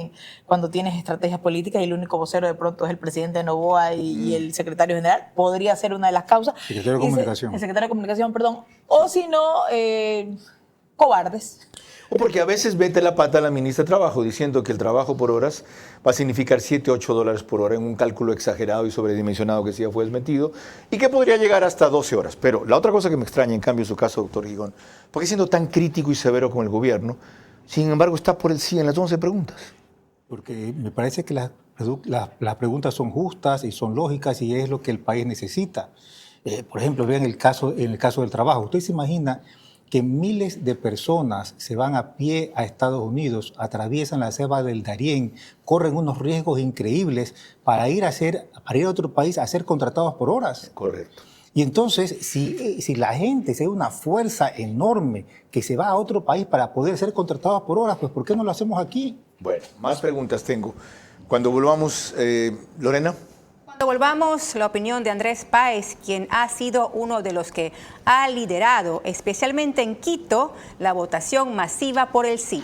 cuando tienes estrategias políticas y el único vocero de pronto es el presidente Noboa y el secretario general, podría ser una de las causas. Secretario de Comunicación. El secretario de Comunicación, perdón. O si no, cobardes. O porque a veces mete la pata a la ministra de Trabajo diciendo que el trabajo por horas va a significar $7, $8 por hora en un cálculo exagerado y sobredimensionado que sí ya fue desmentido y que podría llegar hasta 12 horas. Pero la otra cosa que me extraña, en cambio, en su caso, doctor Gijón, ¿por qué siendo tan crítico y severo con el gobierno, sin embargo está por el sí en las 11 preguntas? Porque me parece que las preguntas son justas y son lógicas y es lo que el país necesita. Por ejemplo, vean en el caso del trabajo. ¿Usted se imagina que miles de personas se van a pie a Estados Unidos, atraviesan la selva del Darién, corren unos riesgos increíbles para ir a otro país a ser contratados por horas? Correcto. Y entonces, si la gente, si hay una fuerza enorme que se va a otro país para poder ser contratados por horas, pues ¿por qué no lo hacemos aquí? Bueno, más preguntas tengo. Cuando volvamos, Lorena. Cuando volvamos, la opinión de Andrés Páez, quien ha sido uno de los que ha liderado, especialmente en Quito, la votación masiva por el sí.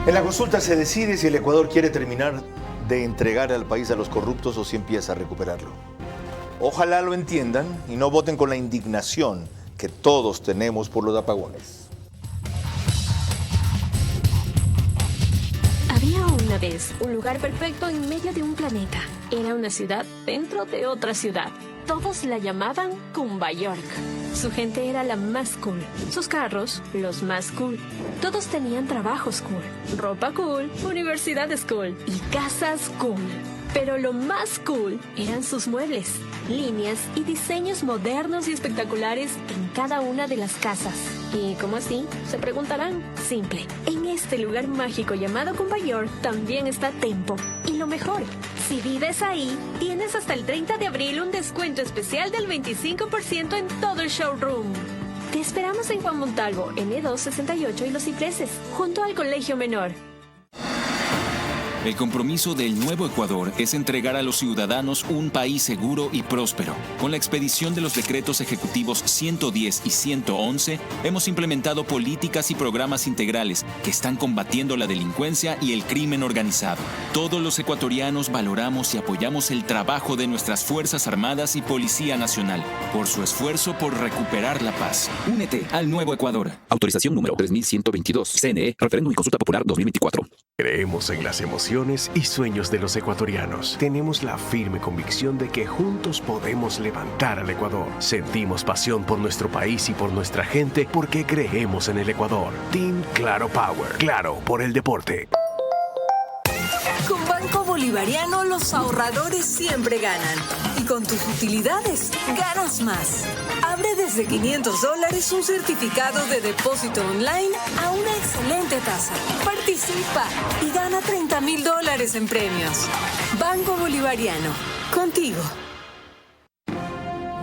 En la consulta se decide si el Ecuador quiere terminar de entregar al país a los corruptos o si empieza a recuperarlo. Ojalá lo entiendan y no voten con la indignación que todos tenemos por los apagones. Había una vez un lugar perfecto en medio de un planeta. Era una ciudad dentro de otra ciudad. Todos la llamaban Cumba York. Su gente era la más cool. Sus carros, los más cool. Todos tenían trabajos cool, ropa cool, universidades cool y casas cool. Pero lo más cool eran sus muebles, líneas y diseños modernos y espectaculares en cada una de las casas. ¿Y cómo así? Se preguntarán. Simple. En este lugar mágico llamado Cumba York también está Tempo. Y lo mejor, si vives ahí, tienes hasta el 30 de abril un descuento especial del 25% en todo el showroom. Te esperamos en Juan Montalvo, N268 y Los Cipreses, junto al Colegio Menor. El compromiso del nuevo Ecuador es entregar a los ciudadanos un país seguro y próspero. Con la expedición de los decretos ejecutivos 110 y 111, hemos implementado políticas y programas integrales que están combatiendo la delincuencia y el crimen organizado. Todos los ecuatorianos valoramos y apoyamos el trabajo de nuestras Fuerzas Armadas y Policía Nacional por su esfuerzo por recuperar la paz. Únete al nuevo Ecuador. Autorización número 3122. CNE, Referéndum y Consulta Popular 2024. Creemos en las emociones y sueños de los ecuatorianos. Tenemos la firme convicción de que juntos podemos levantar al Ecuador. Sentimos pasión por nuestro país y por nuestra gente porque creemos en el Ecuador. Team Claro Power. Claro por el deporte. Con Banco Bolivariano los ahorradores siempre ganan. Y con tus utilidades, ganas más. Abre desde $500 un certificado de depósito online a una excelente tasa. Participa y gana $30,000 en premios. Banco Bolivariano, contigo.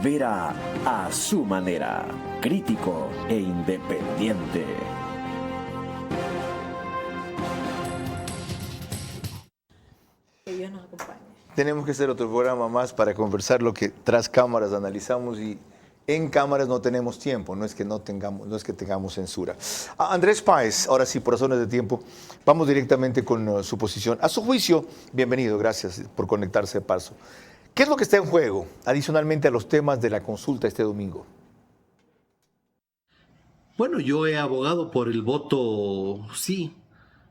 Vera a su manera, crítico e independiente. Tenemos que hacer otro programa más para conversar lo que tras cámaras analizamos y en cámaras no tenemos tiempo, no es que tengamos censura. Andrés Páez, ahora sí, por razones de tiempo, vamos directamente con su posición. A su juicio, bienvenido, gracias por conectarse de paso. ¿Qué es lo que está en juego, adicionalmente a los temas de la consulta este domingo? Bueno, yo he abogado por el voto sí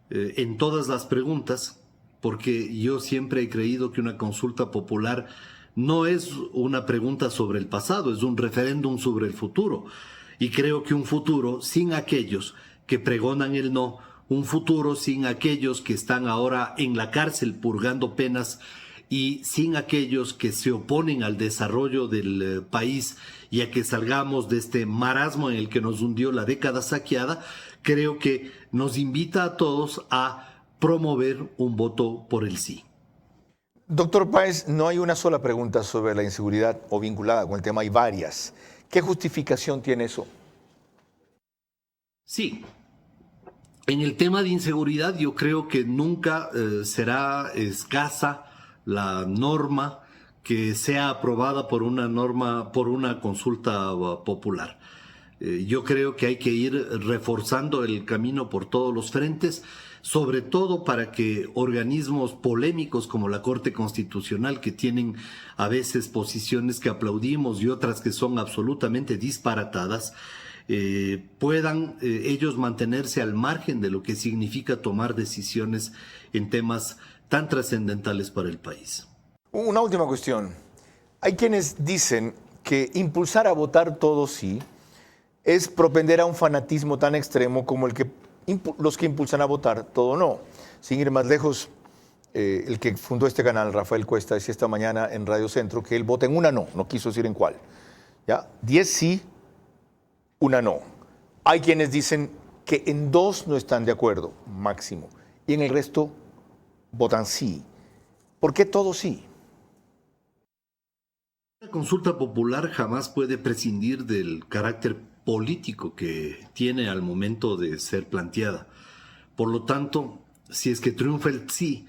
en todas las preguntas, porque yo siempre he creído que una consulta popular no es una pregunta sobre el pasado, es un referéndum sobre el futuro. Y creo que un futuro sin aquellos que pregonan el no, un futuro sin aquellos que están ahora en la cárcel purgando penas y sin aquellos que se oponen al desarrollo del país y a que salgamos de este marasmo en el que nos hundió la década saqueada, creo que nos invita a todos a promover un voto por el sí. Doctor Páez, no hay una sola pregunta sobre la inseguridad o vinculada con el tema, hay varias. ¿Qué justificación tiene eso? Sí. En el tema de inseguridad yo creo que nunca será escasa la norma que sea aprobada por una consulta popular. Yo creo que hay que ir reforzando el camino por todos los frentes, sobre todo para que organismos polémicos como la Corte Constitucional, que tienen a veces posiciones que aplaudimos y otras que son absolutamente disparatadas, puedan ellos mantenerse al margen de lo que significa tomar decisiones en temas tan trascendentales para el país. Una última cuestión. Hay quienes dicen que impulsar a votar todo sí es propender a un fanatismo tan extremo como los que impulsan a votar todo no. Sin ir más lejos, el que fundó este canal, Rafael Cuesta, decía esta mañana en Radio Centro que él vota en una no quiso decir en cuál. ¿Ya? 10 sí, una no. Hay quienes dicen que en 2 no están de acuerdo, máximo, y en el resto votan sí. ¿Por qué todo sí? La consulta popular jamás puede prescindir del carácter político que tiene al momento de ser planteada. Por lo tanto, si es que triunfa el sí,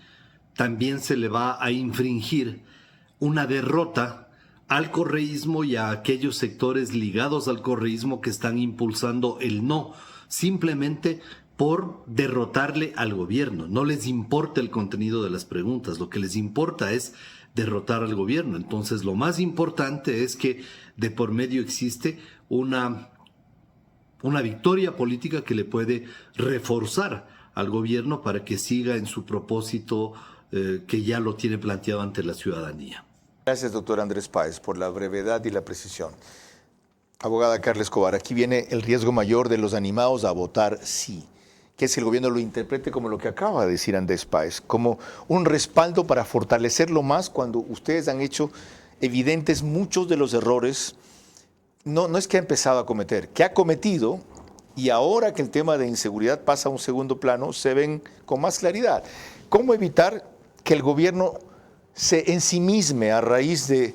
también se le va a infringir una derrota al correísmo y a aquellos sectores ligados al correísmo que están impulsando el no, simplemente por derrotarle al gobierno. No les importa el contenido de las preguntas, lo que les importa es derrotar al gobierno. Entonces, lo más importante es que de por medio existe una victoria política que le puede reforzar al gobierno para que siga en su propósito que ya lo tiene planteado ante la ciudadanía. Gracias, doctor Andrés Páez, por la brevedad y la precisión. Abogada Carla Escobar, aquí viene el riesgo mayor de los animados a votar sí, que es el gobierno lo interprete como lo que acaba de decir Andrés Páez, como un respaldo para fortalecerlo más cuando ustedes han hecho evidentes muchos de los errores. No es que ha empezado a cometer, que ha cometido, y ahora que el tema de inseguridad pasa a un segundo plano, se ven con más claridad. ¿Cómo evitar que el gobierno se ensimisme a raíz de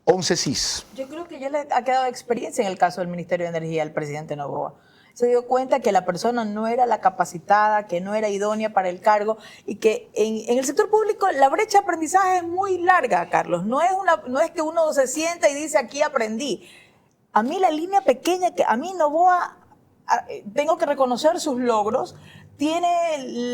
11 sís? Yo creo que ya le ha quedado experiencia en el caso del Ministerio de Energía al presidente Noboa. Se dio cuenta que la persona no era la capacitada, que no era idónea para el cargo y que en el sector público la brecha de aprendizaje es muy larga, Carlos. No es que uno se sienta y dice aquí aprendí. A mí la línea pequeña, que a mí Noboa, tengo que reconocer sus logros, tiene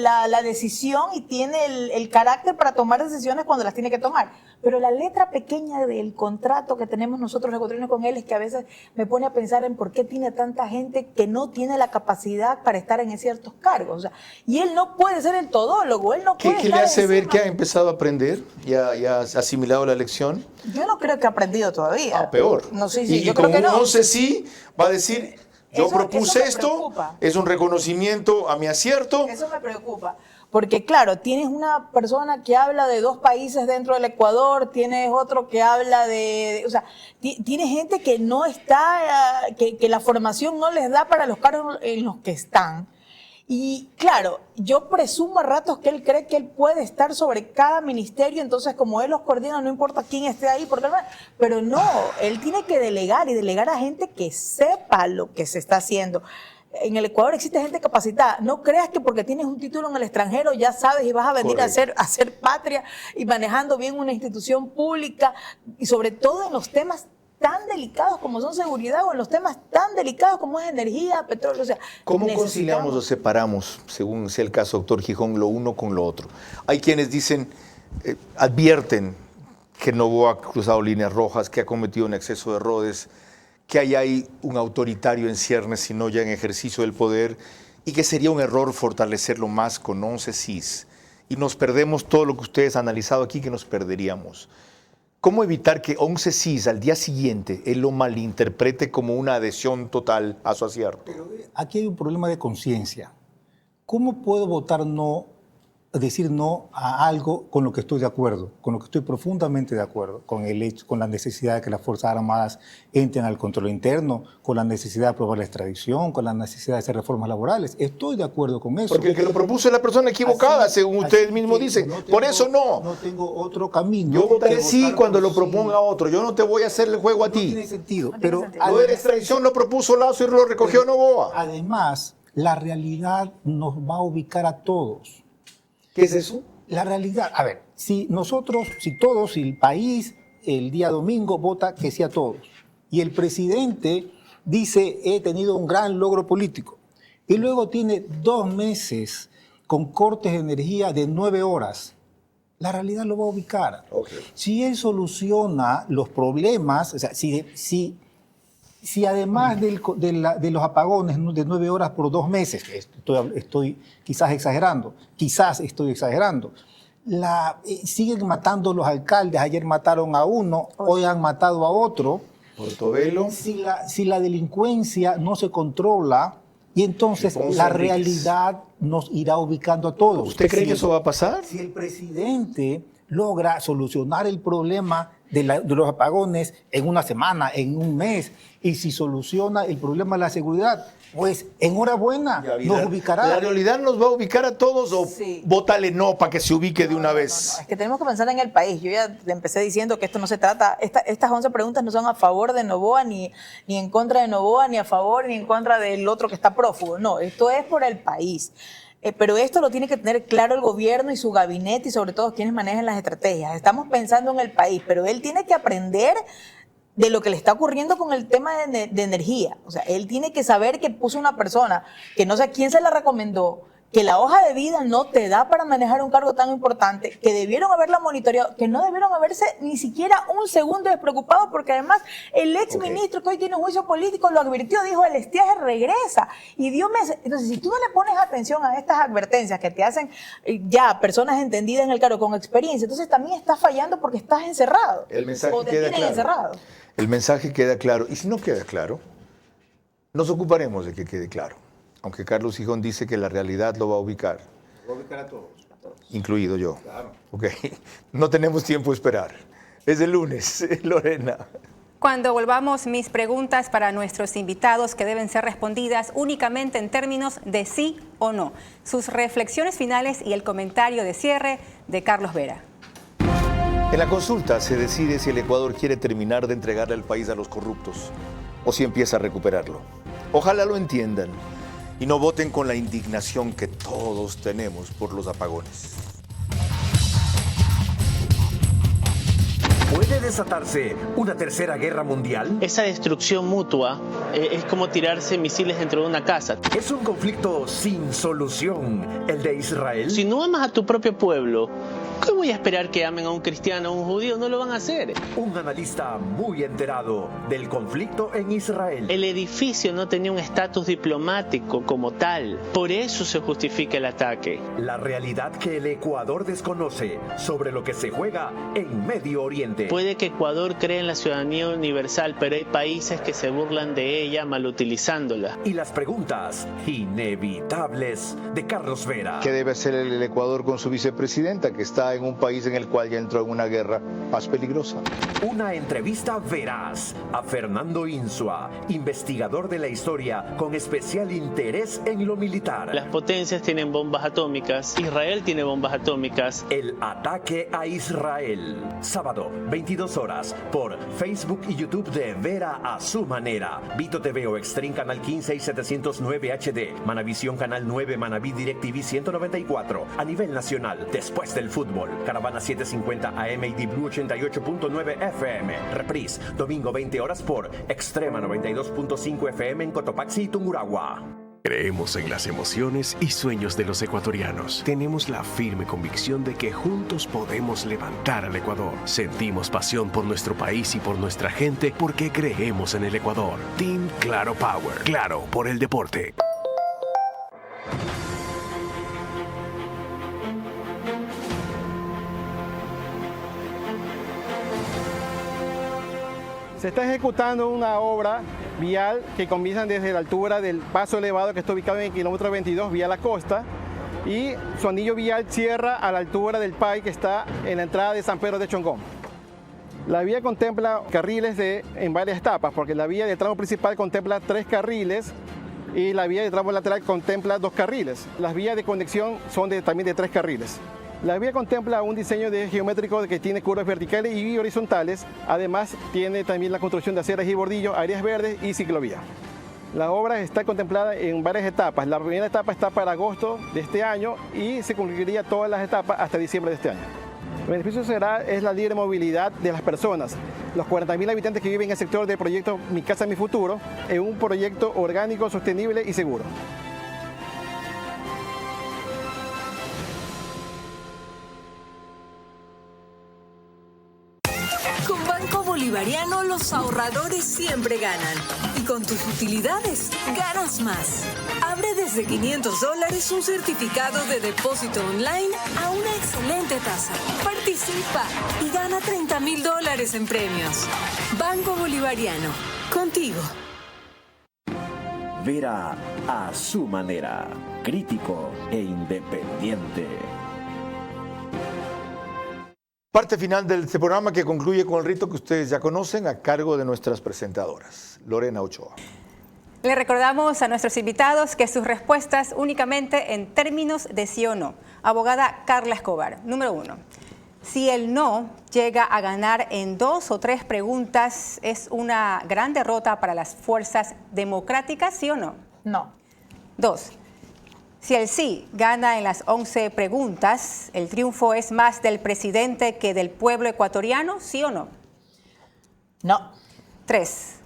la decisión y tiene el carácter para tomar decisiones cuando las tiene que tomar. Pero la letra pequeña del contrato que tenemos nosotros los ecuatorianos con él es que a veces me pone a pensar en por qué tiene tanta gente que no tiene la capacidad para estar en ciertos cargos. O sea, y él no puede ser el todólogo, él no puede ¿Qué le hace ver que ha empezado a aprender y ha asimilado la lección? Yo no creo que ha aprendido todavía. Peor. No sé y yo creo como que no. No sé si va a decir... Yo propuse esto, es un reconocimiento a mi acierto. Eso me preocupa, porque claro, tienes una persona que habla de 2 países dentro del Ecuador, tienes otro que habla o sea, tienes gente que no está, que la formación no les da para los cargos en los que están. Y claro, yo presumo a ratos que él cree que él puede estar sobre cada ministerio, entonces como él los coordina, no importa quién esté ahí, pero no, él tiene que delegar y delegar a gente que sepa lo que se está haciendo. En el Ecuador existe gente capacitada. No creas que porque tienes un título en el extranjero ya sabes y vas a venir a hacer patria y manejando bien una institución pública, y sobre todo en los temas tan delicados como son seguridad o en los temas tan delicados como es energía, petróleo. O sea, ¿cómo conciliamos o separamos, según sea el caso, doctor Gijón, lo uno con lo otro? Hay quienes dicen, advierten que Noboa ha cruzado líneas rojas, que ha cometido un exceso de errores, que hay un autoritario en ciernes, sino ya en ejercicio del poder, y que sería un error fortalecerlo más con 11 sís. Y nos perdemos todo lo que ustedes han analizado aquí, que nos perderíamos. ¿Cómo evitar que 11 sís al día siguiente él lo malinterprete como una adhesión total a su acierto? Pero aquí hay un problema de conciencia. ¿Cómo puedo votar no decir no a algo con lo que estoy de acuerdo, con lo que estoy profundamente de acuerdo, con el hecho, con la necesidad de que las Fuerzas Armadas entren al control interno, con la necesidad de aprobar la extradición, con la necesidad de hacer reformas laborales. Estoy de acuerdo con eso. Porque el que lo propuso es la persona equivocada, según ustedes mismos dicen. Por eso no. No tengo otro camino. Yo votaré sí cuando lo proponga otro. Yo no te voy a hacer el juego a ti. No tiene sentido. Pero lo de la extradición lo propuso Lazo y lo recogió Noboa. Además, la realidad nos va a ubicar a todos. ¿Qué es eso? La realidad, a ver, si el país el día domingo vota que sí a todos, y el presidente dice he tenido un gran logro político, y luego tiene 2 meses con cortes de energía de 9 horas, la realidad lo va a ubicar. Okay. Si él soluciona los problemas, o sea, si además de los apagones de 9 horas por 2 meses, estoy quizás estoy exagerando, siguen matando los alcaldes, ayer mataron a uno, hoy han matado a otro. Portobelo. Si la delincuencia no se controla, y entonces la realidad nos irá ubicando a todos. ¿Usted cree que eso va a pasar? Si el presidente logra solucionar el problema de los apagones en una semana, en un mes, y si soluciona el problema de la seguridad, pues enhorabuena, nos ubicará. ¿La realidad nos va a ubicar a todos o vótale no para que se ubique de una vez? No, es que tenemos que pensar en el país. Yo ya le empecé diciendo que esto no se trata, estas 11 preguntas no son a favor de Noboa, ni en contra de Noboa, ni a favor ni en contra del otro que está prófugo. No, esto es por el país. Pero esto lo tiene que tener claro el gobierno y su gabinete y sobre todo quienes manejan las estrategias. Estamos pensando en el país, pero él tiene que aprender de lo que le está ocurriendo con el tema de energía. O sea, él tiene que saber que puso una persona que no sé quién se la recomendó, que la hoja de vida no te da para manejar un cargo tan importante, que debieron haberla monitoreado, que no debieron haberse ni siquiera un segundo despreocupado, porque además el ex ministro que hoy tiene un juicio político lo advirtió, dijo, el estiaje regresa, y dio meses. Entonces, si tú no le pones atención a estas advertencias que te hacen ya personas entendidas en el cargo con experiencia, entonces también estás fallando porque estás encerrado. El mensaje o te queda tienen claro. encerrado. El mensaje queda claro. Y si no queda claro, nos ocuparemos de que quede claro. Aunque Carlos Gijón dice que la realidad lo va a ubicar. Lo va a ubicar a todos. Incluido yo. Claro. Ok. No tenemos tiempo de esperar. Es el lunes, Lorena. Cuando volvamos, mis preguntas para nuestros invitados que deben ser respondidas únicamente en términos de sí o no. Sus reflexiones finales y el comentario de cierre de Carlos Vera. En la consulta se decide si el Ecuador quiere terminar de entregarle al país a los corruptos o si empieza a recuperarlo. Ojalá lo entiendan y no voten con la indignación que todos tenemos por los apagones. ¿Puede desatarse una tercera guerra mundial? Esa destrucción mutua es como tirarse misiles dentro de una casa. ¿Es un conflicto sin solución el de Israel? Si no amas a tu propio pueblo, ¿qué voy a esperar que amen a un cristiano o a un judío? No lo van a hacer. Un analista muy enterado del conflicto en Israel. El edificio no tenía un estatus diplomático como tal. Por eso se justifica el ataque. La realidad que el Ecuador desconoce sobre lo que se juega en Medio Oriente. Puede que Ecuador cree en la ciudadanía universal, pero hay países que se burlan de ella malutilizándola. Y las preguntas inevitables de Carlos Vera. ¿Qué debe hacer el Ecuador con su vicepresidenta, que está en un país en el cual ya entró en una guerra más peligrosa? Una entrevista veraz a Fernando Insua, investigador de la historia con especial interés en lo militar. Las potencias tienen bombas atómicas, Israel tiene bombas atómicas. El ataque a Israel. Sábado, 22 horas, por Facebook y YouTube de Vera a su manera. Vito TV o Extreme Canal 15 y 709 HD. Manavisión Canal 9, Manaví DirecTV 194. A nivel nacional, después del fútbol. Caravana 750 AM y Blue 88.9 FM. Reprise, domingo 20 horas por Extrema 92.5 FM en Cotopaxi y Tungurahua. Creemos en las emociones y sueños de los ecuatorianos. Tenemos la firme convicción de que juntos podemos levantar al Ecuador. Sentimos pasión por nuestro país y por nuestra gente porque creemos en el Ecuador. Team Claro Power. Claro por el deporte. Se está ejecutando una obra vial que comienza desde la altura del paso elevado que está ubicado en el kilómetro 22 vía la costa y su anillo vial cierra a la altura del PAI que está en la entrada de San Pedro de Chongón. La vía contempla carriles en varias etapas, porque la vía del tramo principal contempla 3 carriles y la vía del tramo lateral contempla 2 carriles. Las vías de conexión son también de 3 carriles. La vía contempla un diseño geométrico que tiene curvas verticales y horizontales. Además, tiene también la construcción de aceras y bordillos, áreas verdes y ciclovía. La obra está contemplada en varias etapas. La primera etapa está para agosto de este año y se concluiría todas las etapas hasta diciembre de este año. El beneficio es la libre movilidad de las personas. Los 40.000 habitantes que viven en el sector del proyecto Mi Casa, Mi Futuro, en un proyecto orgánico, sostenible y seguro. Con Banco Bolivariano los ahorradores siempre ganan. Y con tus utilidades ganas más. Abre desde $500 un certificado de depósito online a una excelente tasa. Participa y gana $30.000 en premios. Banco Bolivariano, contigo. Vera a su manera, crítico e independiente. Parte final de este programa que concluye con el rito que ustedes ya conocen a cargo de nuestras presentadoras. Lorena Ochoa. Le recordamos a nuestros invitados que sus respuestas únicamente en términos de sí o no. Abogada Carla Escobar, número 1. Si el no llega a ganar en 2 o 3 preguntas, ¿es una gran derrota para las fuerzas democráticas, sí o no? No. 2. Si el sí gana en las 11 preguntas, ¿el triunfo es más del presidente que del pueblo ecuatoriano, sí o no? No. 3.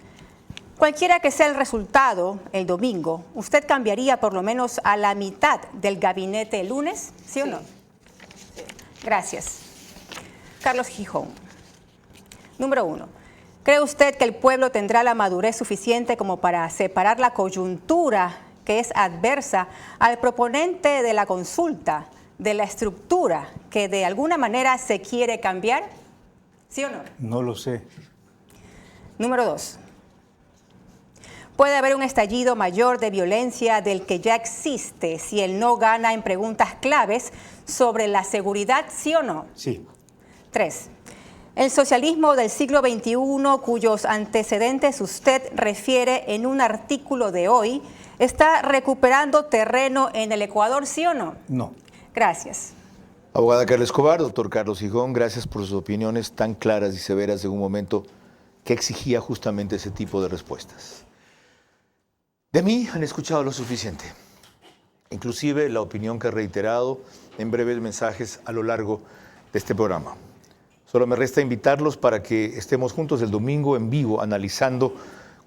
Cualquiera que sea el resultado el domingo, ¿usted cambiaría por lo menos a la mitad del gabinete el lunes, sí o no? Sí. Gracias. Carlos Gijón. Número 1. ¿Cree usted que el pueblo tendrá la madurez suficiente como para separar la coyuntura que es adversa al proponente de la consulta de la estructura que de alguna manera se quiere cambiar? ¿Sí o no? No lo sé. Número 2. ¿Puede haber un estallido mayor de violencia del que ya existe si el no gana en preguntas claves sobre la seguridad, sí o no? Sí. 3. El socialismo del siglo XXI, cuyos antecedentes usted refiere en un artículo de hoy, ¿está recuperando terreno en el Ecuador, sí o no? No. Gracias. Abogada Carla Escobar, doctor Carlos Gijón, gracias por sus opiniones tan claras y severas en un momento que exigía justamente ese tipo de respuestas. De mí han escuchado lo suficiente, inclusive la opinión que he reiterado en breves mensajes a lo largo de este programa. Solo me resta invitarlos para que estemos juntos el domingo en vivo analizando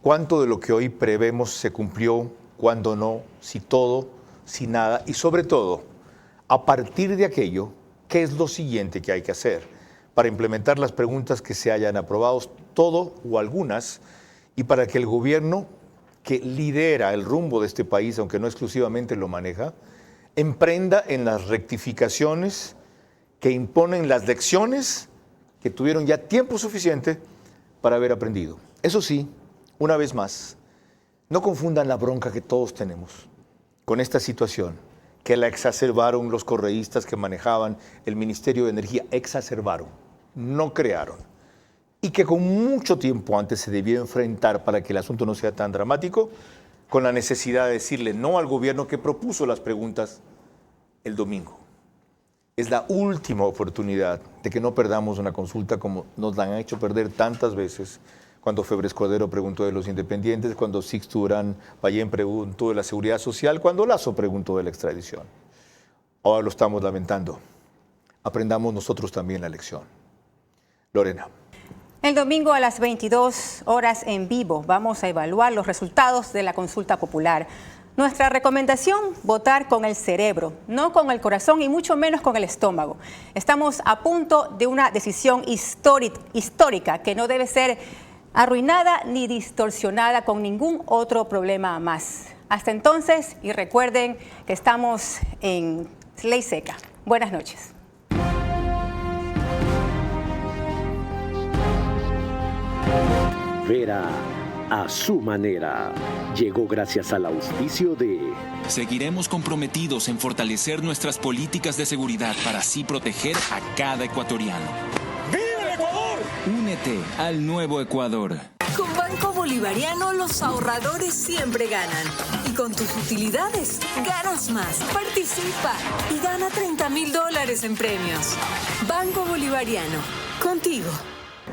cuánto de lo que hoy prevemos se cumplió, cuándo no, si todo, si nada y sobre todo, a partir de aquello, qué es lo siguiente que hay que hacer para implementar las preguntas que se hayan aprobado, todo o algunas, y para que el gobierno que lidera el rumbo de este país, aunque no exclusivamente lo maneja, emprenda en las rectificaciones que imponen las lecciones que tuvieron ya tiempo suficiente para haber aprendido. Eso sí, una vez más, no confundan la bronca que todos tenemos con esta situación, que la exacerbaron los correístas que manejaban el Ministerio de Energía, exacerbaron, no crearon, y que con mucho tiempo antes se debió enfrentar para que el asunto no sea tan dramático, con la necesidad de decirle no al gobierno que propuso las preguntas el domingo. Es la última oportunidad de que no perdamos una consulta como nos la han hecho perder tantas veces, cuando Febres Cordero preguntó de los independientes, cuando Sixto Durán Payén preguntó de la seguridad social, cuando Lazo preguntó de la extradición. Ahora lo estamos lamentando. Aprendamos nosotros también la lección. Lorena. El domingo a las 22 horas en vivo vamos a evaluar los resultados de la consulta popular. Nuestra recomendación, votar con el cerebro, no con el corazón y mucho menos con el estómago. Estamos a punto de una decisión histórica que no debe ser arruinada ni distorsionada con ningún otro problema más. Hasta entonces, y recuerden que estamos en Ley Seca. Buenas noches. Vera a su manera. Llegó gracias al auspicio de... Seguiremos comprometidos en fortalecer nuestras políticas de seguridad para así proteger a cada ecuatoriano. ¡Viva el Ecuador! Únete al nuevo Ecuador. Con Banco Bolivariano los ahorradores siempre ganan. Y con tus utilidades, ganas más. Participa y gana $30,000 en premios. Banco Bolivariano, contigo.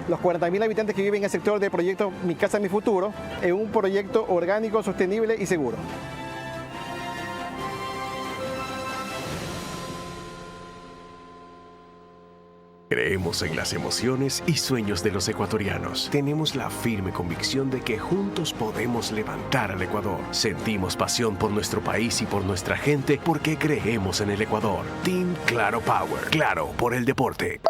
Los 40.000 habitantes que viven en el sector del proyecto Mi Casa, Mi Futuro, en un proyecto orgánico, sostenible y seguro. Creemos en las emociones y sueños de los ecuatorianos. Tenemos la firme convicción de que juntos podemos levantar al Ecuador. Sentimos pasión por nuestro país y por nuestra gente porque creemos en el Ecuador. Team Claro Power. Claro por el deporte.